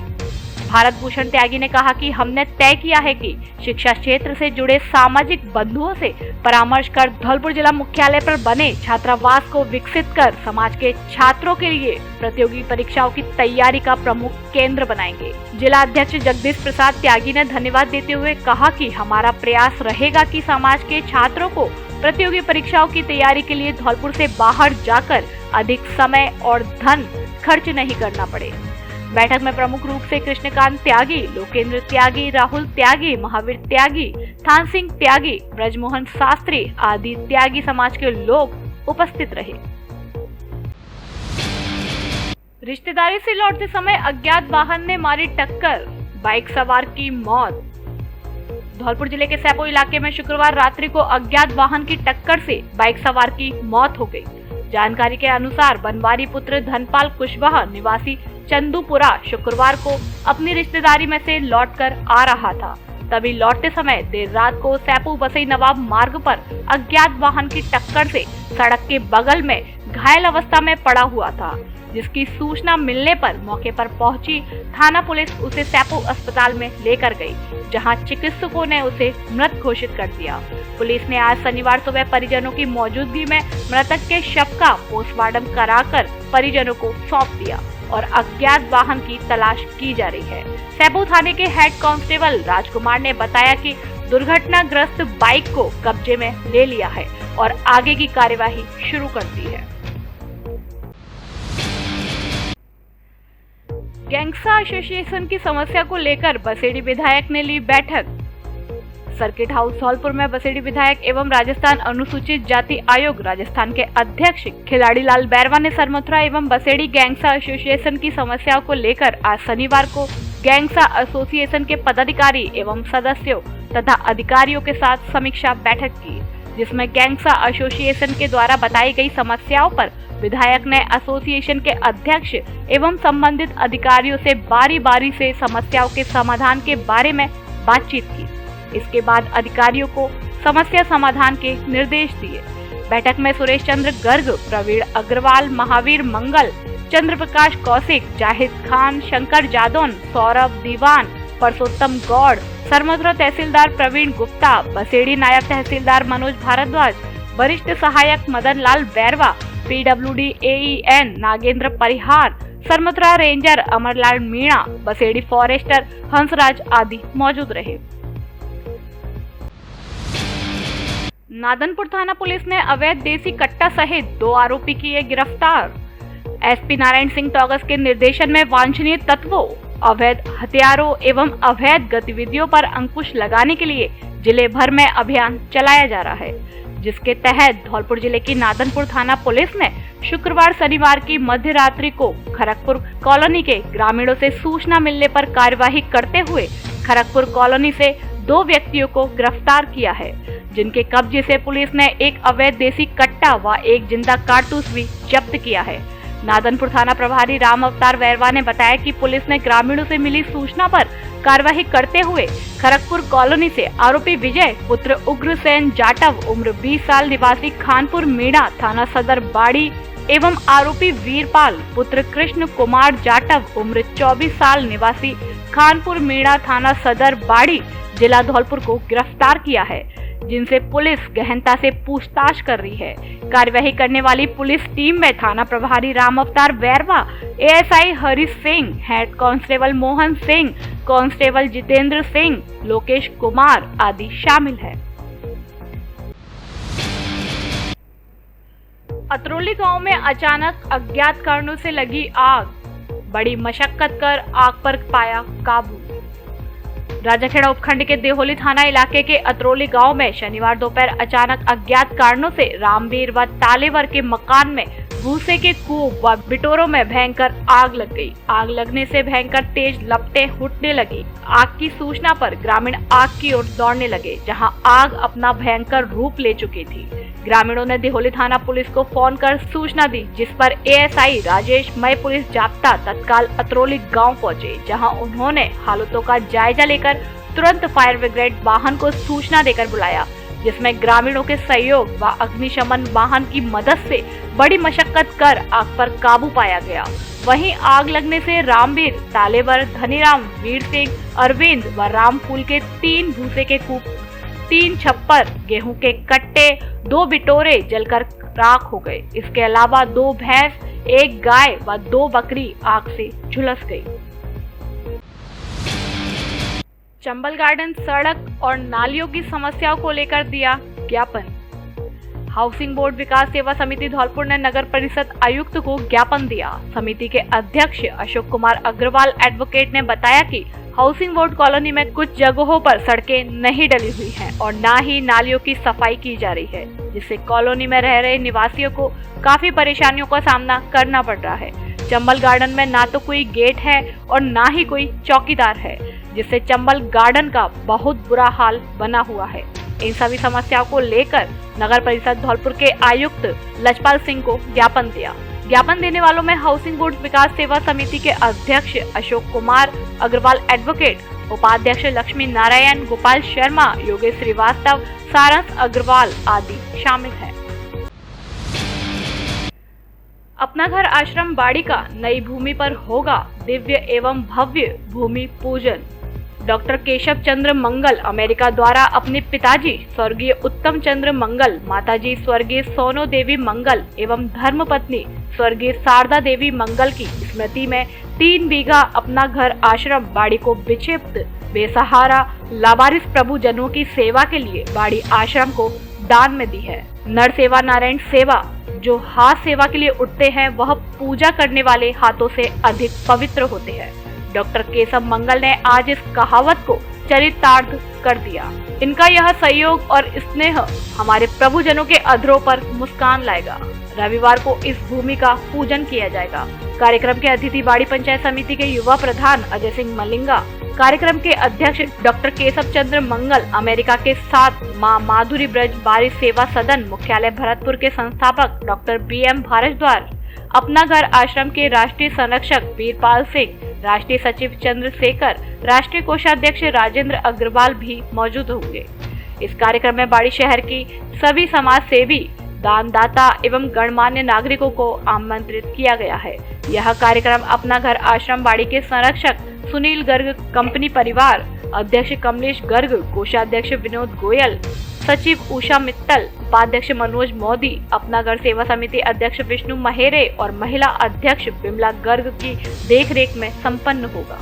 भारत भूषण त्यागी ने कहा कि हमने तय किया है कि शिक्षा क्षेत्र से जुड़े सामाजिक बंधुओं से परामर्श कर धौलपुर जिला मुख्यालय पर बने छात्रावास को विकसित कर समाज के छात्रों के लिए प्रतियोगी परीक्षाओं की तैयारी का प्रमुख केंद्र बनाएंगे। जिला अध्यक्ष जगदीश प्रसाद त्यागी ने धन्यवाद देते हुए कहा कि हमारा प्रयास रहेगा कि समाज के छात्रों को प्रतियोगी परीक्षाओं की तैयारी के लिए धौलपुर से बाहर जाकर अधिक समय और धन खर्च नहीं करना पड़े। बैठक में प्रमुख रूप से कृष्णकांत त्यागी, लोकेंद्र त्यागी, राहुल त्यागी, महावीर त्यागी, थान सिंह त्यागी, ब्रजमोहन शास्त्री आदि त्यागी समाज के लोग उपस्थित रहे। रिश्तेदारी से लौटते समय अज्ञात वाहन ने मारी टक्कर, बाइक सवार की मौत। धौलपुर जिले के सैपो इलाके में शुक्रवार रात्रि को अज्ञात वाहन की टक्कर से बाइक सवार की मौत हो गई। जानकारी के अनुसार बनवारी पुत्र धनपाल कुशवाहा निवासी चंदूपुरा शुक्रवार को अपनी रिश्तेदारी में से लौटकर आ रहा था। तभी लौटते समय देर रात को सैपू बसई नवाब मार्ग पर अज्ञात वाहन की टक्कर से सड़क के बगल में घायल अवस्था में पड़ा हुआ था, जिसकी सूचना मिलने पर मौके पर पहुंची थाना पुलिस उसे सैपू अस्पताल में लेकर गई, जहां चिकित्सकों ने उसे मृत घोषित कर दिया। पुलिस ने आज शनिवार सुबह परिजनों की मौजूदगी में मृतक के शव का पोस्टमार्टम कराकर परिजनों को सौंप दिया और अज्ञात वाहन की तलाश की जा रही है। सैपू थाने के हेड कांस्टेबल राजकुमार ने बताया कि दुर्घटनाग्रस्त बाइक को कब्जे में ले लिया है और आगे की कार्यवाही शुरू कर दी है। गैंगस्टर एसोसिएशन की समस्या को लेकर बसेड़ी विधायक ने ली बैठक। सर्किट हाउस धौलपुर में बसेड़ी विधायक एवं राजस्थान अनुसूचित जाति आयोग राजस्थान के अध्यक्ष खिलाड़ी लाल बैरवा ने सरमथुरा एवं बसेड़ी गैंगस्टर एसोसिएशन की समस्याओं को लेकर आज शनिवार को गैंगस्टर एसोसिएशन के पदाधिकारी एवं सदस्यों तथा अधिकारियों के साथ समीक्षा बैठक की, जिसमें गैंगस्टर एसोसिएशन के द्वारा बताई गई समस्याओं पर विधायक ने एसोसिएशन के अध्यक्ष एवं संबंधित अधिकारियों से बारी बारी से समस्याओं के समाधान के बारे में बातचीत की। इसके बाद अधिकारियों को समस्या समाधान के निर्देश दिए। बैठक में सुरेश चंद्र गर्ग, प्रवीण अग्रवाल, महावीर मंगल, चंद्र प्रकाश कौशिक, जाहिद खान, शंकर जादौन, सौरभ दीवान, परसोत्तम गौड़, सरमथुरा तहसीलदार प्रवीण गुप्ता, बसेड़ी नायब तहसीलदार मनोज भारद्वाज, वरिष्ठ सहायक मदन लाल बैरवा, PWD AEN नागेंद्र परिहार, सरमथुरा रेंजर अमरलाल मीणा, बसेड़ी फॉरेस्टर हंसराज आदि मौजूद रहे। नादनपुर थाना पुलिस ने अवैध देसी कट्टा सहित 2 आरोपी किए गिरफ्तार। SP नारायण सिंह टॉगस के निर्देशन में वांछनीय तत्वों, अवैध हथियारों एवं अवैध गतिविधियों पर अंकुश लगाने के लिए जिले भर में अभियान चलाया जा रहा है, जिसके तहत धौलपुर जिले की नादनपुर थाना पुलिस ने शुक्रवार शनिवार की मध्य रात्रि को खरगपुर कॉलोनी के ग्रामीणों से सूचना मिलने पर कार्यवाही करते हुए खरगपुर कॉलोनी से 2 व्यक्तियों को गिरफ्तार किया है, जिनके कब्जे से पुलिस ने एक अवैध देसी कट्टा व एक जिंदा कारतूस भी जब्त किया है। नादनपुर थाना प्रभारी राम अवतार वैरवा ने बताया कि पुलिस ने ग्रामीणों से मिली सूचना पर कार्यवाही करते हुए खरगपुर कॉलोनी से आरोपी विजय पुत्र उग्रसेन जाटव उम्र 20 साल निवासी खानपुर मीणा थाना सदर बाड़ी एवं आरोपी वीरपाल पुत्र कृष्ण कुमार जाटव उम्र 24 साल निवासी खानपुर मीणा थाना सदर बाड़ी जिला धौलपुर को गिरफ्तार किया है, जिनसे पुलिस गहनता से पूछताछ कर रही है। कार्यवाही करने वाली पुलिस टीम में थाना प्रभारी राम अवतार Vairwa, ASI Harish Singh, head constable Mohan Singh, constable Jitendra Singh, Lokesh Kumar आदि शामिल है। अतरौली गांव में अचानक अज्ञात कारणों से लगी आग, बड़ी मशक्कत कर आग पर पाया काबू। राजाखेड़ा उपखंड के देहोली थाना इलाके के अतरौली गांव में शनिवार दोपहर अचानक अज्ञात कारणों से रामवीर व तालेवर के मकान में भूसे के कूप व बिटोरों में भयंकर आग लग गई। आग लगने से भयंकर तेज लपटें उठने लगी। आग की सूचना पर ग्रामीण आग की ओर दौड़ने लगे, जहां आग अपना भयंकर रूप ले चुकी थी। ग्रामीणों ने देहोली थाना पुलिस को फोन कर सूचना दी, जिस पर ASI राजेश मय पुलिस जाप्ता तत्काल अतरौली गांव पहुंचे, जहां उन्होंने हालातों का जायजा लेकर तुरंत फायर ब्रिगेड वाहन को सूचना देकर बुलाया, जिसमें ग्रामीणों के सहयोग व अग्निशमन वाहन की मदद से बड़ी मशक्कत कर आग पर काबू पाया गया। वहीं आग लगने से रामवीर, तालेवर, धनीराम, वीर सिंह, अरविंद व रामफूल के 3 भूसे के कूप, 3 छप्पर, गेहूं के कट्टे, 2 बिटोरे जलकर राख हो गए। इसके अलावा 2 भैंस, 1 गाय व 2 बकरी आग से झुलस गई। चंबल गार्डन सड़क और नालियों की समस्याओं को लेकर दिया ज्ञापन। हाउसिंग बोर्ड विकास सेवा समिति धौलपुर ने नगर परिषद आयुक्त को ज्ञापन दिया। समिति के अध्यक्ष अशोक कुमार अग्रवाल एडवोकेट ने बताया कि हाउसिंग बोर्ड कॉलोनी में कुछ जगहों पर सड़कें नहीं डली हुई हैं और न ही नालियों की सफाई की जा रही है, जिससे कॉलोनी में रह रहे निवासियों को काफी परेशानियों का सामना करना पड़ रहा है। चंबल गार्डन में ना तो कोई गेट है और ना ही कोई चौकीदार है, जिससे चंबल गार्डन का बहुत बुरा हाल बना हुआ है। इन सभी समस्याओं को लेकर नगर परिषद धौलपुर के आयुक्त लजपाल सिंह को ज्ञापन दिया। ज्ञापन देने वालों में हाउसिंग बोर्ड विकास सेवा समिति के अध्यक्ष अशोक कुमार अग्रवाल एडवोकेट, उपाध्यक्ष लक्ष्मी नारायण, गोपाल शर्मा, योगेश श्रीवास्तव, सारंग अग्रवाल आदि शामिल हैं। अपना घर आश्रम बाड़ी का नई भूमि पर होगा दिव्य एवं भव्य भूमि पूजन। डॉक्टर केशव चंद्र मंगल अमेरिका द्वारा अपने पिताजी स्वर्गीय उत्तम चंद्र मंगल, माताजी स्वर्गीय सोनो देवी मंगल एवं धर्मपत्नी स्वर्गीय शारदा देवी मंगल की स्मृति में 3 बीघा अपना घर आश्रम बाड़ी को विक्षिप्त बेसहारा लावारिस प्रभुजनों की सेवा के लिए बाड़ी आश्रम को दान में दी है। नर सेवा नारायण सेवा जो हाथ सेवा के लिए उठते हैं वह पूजा करने वाले हाथों से अधिक पवित्र होते हैं। डॉक्टर केशव मंगल ने आज इस कहावत को चरितार्थ कर दिया। इनका यह सहयोग और स्नेह हमारे प्रभुजनों के अधरों पर मुस्कान लाएगा। रविवार को इस भूमि का पूजन किया जाएगा। कार्यक्रम के अतिथि बाड़ी पंचायत समिति के युवा प्रधान अजय सिंह मलिंगा, कार्यक्रम के अध्यक्ष डॉक्टर केशव चंद्र मंगल, अमेरिका के 7 मां माधुरी ब्रज बारिश सेवा सदन मुख्यालय भरतपुर के संस्थापक डॉक्टर BM भारद्वाज, अपना घर आश्रम के राष्ट्रीय संरक्षक वीरपाल सिंह, राष्ट्रीय सचिव चंद्रशेखर, राष्ट्रीय कोषाध्यक्ष राजेंद्र अग्रवाल भी मौजूद होंगे। इस कार्यक्रम में बाड़ी शहर की सभी समाज सेवी, दानदाता एवं गणमान्य नागरिकों को आमंत्रित किया गया है। यह कार्यक्रम अपना घर आश्रम बाड़ी के संरक्षक सुनील गर्ग, कंपनी परिवार अध्यक्ष कमलेश गर्ग, कोषाध्यक्ष विनोद गोयल, सचिव उषा मित्तल, उपाध्यक्ष मनोज मोदी, अपना घर सेवा समिति अध्यक्ष विष्णु महेरे और महिला अध्यक्ष बिमला गर्ग की देखरेख में संपन्न होगा।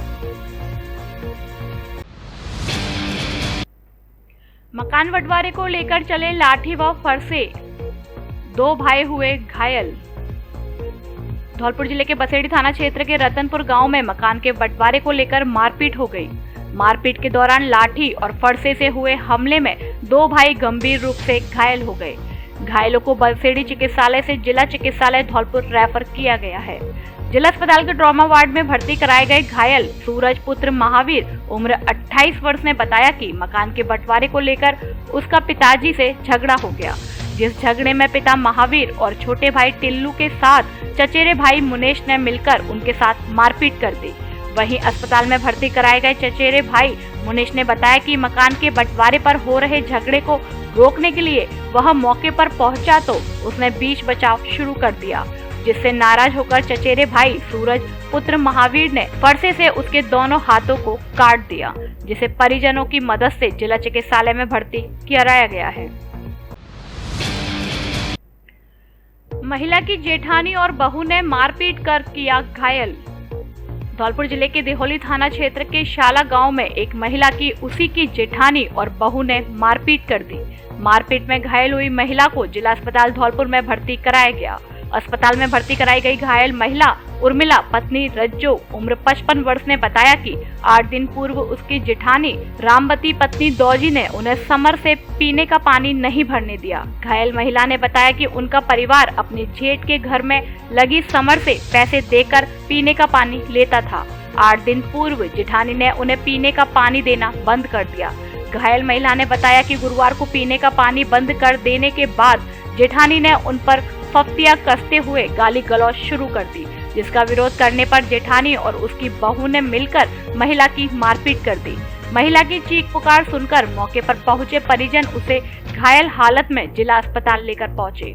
मकान बंटवारे को लेकर चले लाठी व फरसे, 2 भाई हुए घायल। धौलपुर जिले के बसेड़ी थाना क्षेत्र के रतनपुर गांव में मकान के बंटवारे को लेकर मारपीट हो गई। मारपीट के दौरान लाठी और फरसे से हुए हमले में 2 भाई गंभीर रूप से घायल हो गए। घायलों को बसेड़ी चिकित्सालय से जिला चिकित्सालय धौलपुर रेफर किया गया है। जिला अस्पताल के ट्रॉमा वार्ड में भर्ती कराए गए घायल सूरज पुत्र महावीर उम्र 28 वर्ष ने बताया कि मकान के बंटवारे को लेकर उसका पिताजी से झगड़ा हो गया, जिस झगड़े में पिता महावीर और छोटे भाई टिल्लू के साथ चचेरे भाई मुनेश ने मिलकर उनके साथ मारपीट कर दी। वहीं अस्पताल में भर्ती कराए गए चचेरे भाई मुनेश ने बताया कि मकान के बंटवारे पर हो रहे झगड़े को रोकने के लिए वह मौके पर पहुंचा तो उसने बीच बचाव शुरू कर दिया, जिससे नाराज होकर चचेरे भाई सूरज पुत्र महावीर ने फरसे से उसके दोनों हाथों को काट दिया, जिसे परिजनों की मदद से जिला चिकित्सालय में भर्ती कराया गया है। महिला की जेठानी और बहू ने मारपीट कर किया घायल। धौलपुर जिले के देहोली थाना क्षेत्र के शाला गांव में एक महिला की उसी की जेठानी और बहू ने मारपीट कर दी। मारपीट में घायल हुई महिला को जिला अस्पताल धौलपुर में भर्ती कराया गया। अस्पताल में भर्ती कराई गई घायल महिला उर्मिला पत्नी रज्जो उम्र 55 वर्ष ने बताया कि 8 दिन पूर्व उसकी जेठानी रामवती पत्नी दौजी ने उन्हें समर से पीने का पानी नहीं भरने दिया। घायल महिला ने बताया कि उनका परिवार अपने जेठ के घर में लगी समर से पैसे देकर पीने का पानी लेता था। 8 दिन पूर्व जेठानी ने उन्हें पीने का पानी देना बंद कर दिया। घायल महिला ने बताया कि गुरुवार को पीने का पानी बंद कर देने के बाद जेठानी ने उन पर फफ्तियां कसते हुए गाली गलौज शुरू कर दी, जिसका विरोध करने पर जेठानी और उसकी बहू ने मिलकर महिला की मारपीट कर दी। महिला की चीख पुकार सुनकर मौके पर पहुंचे परिजन उसे घायल हालत में जिला अस्पताल लेकर पहुंचे।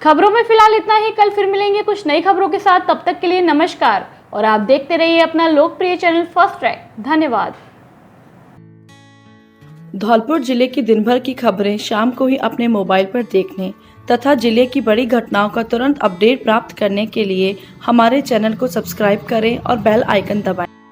खबरों में फिलहाल इतना ही। कल फिर मिलेंगे कुछ नई खबरों के साथ। तब तक के लिए नमस्कार और आप देखते रहिए अपना लोकप्रिय चैनल फर्स्ट ट्रैक। धन्यवाद। धौलपुर जिले की दिन भर की खबरें शाम को ही अपने मोबाइल पर देखने तथा जिले की बड़ी घटनाओं का तुरंत अपडेट प्राप्त करने के लिए हमारे चैनल को सब्सक्राइब करें और बेल आइकन दबाएं।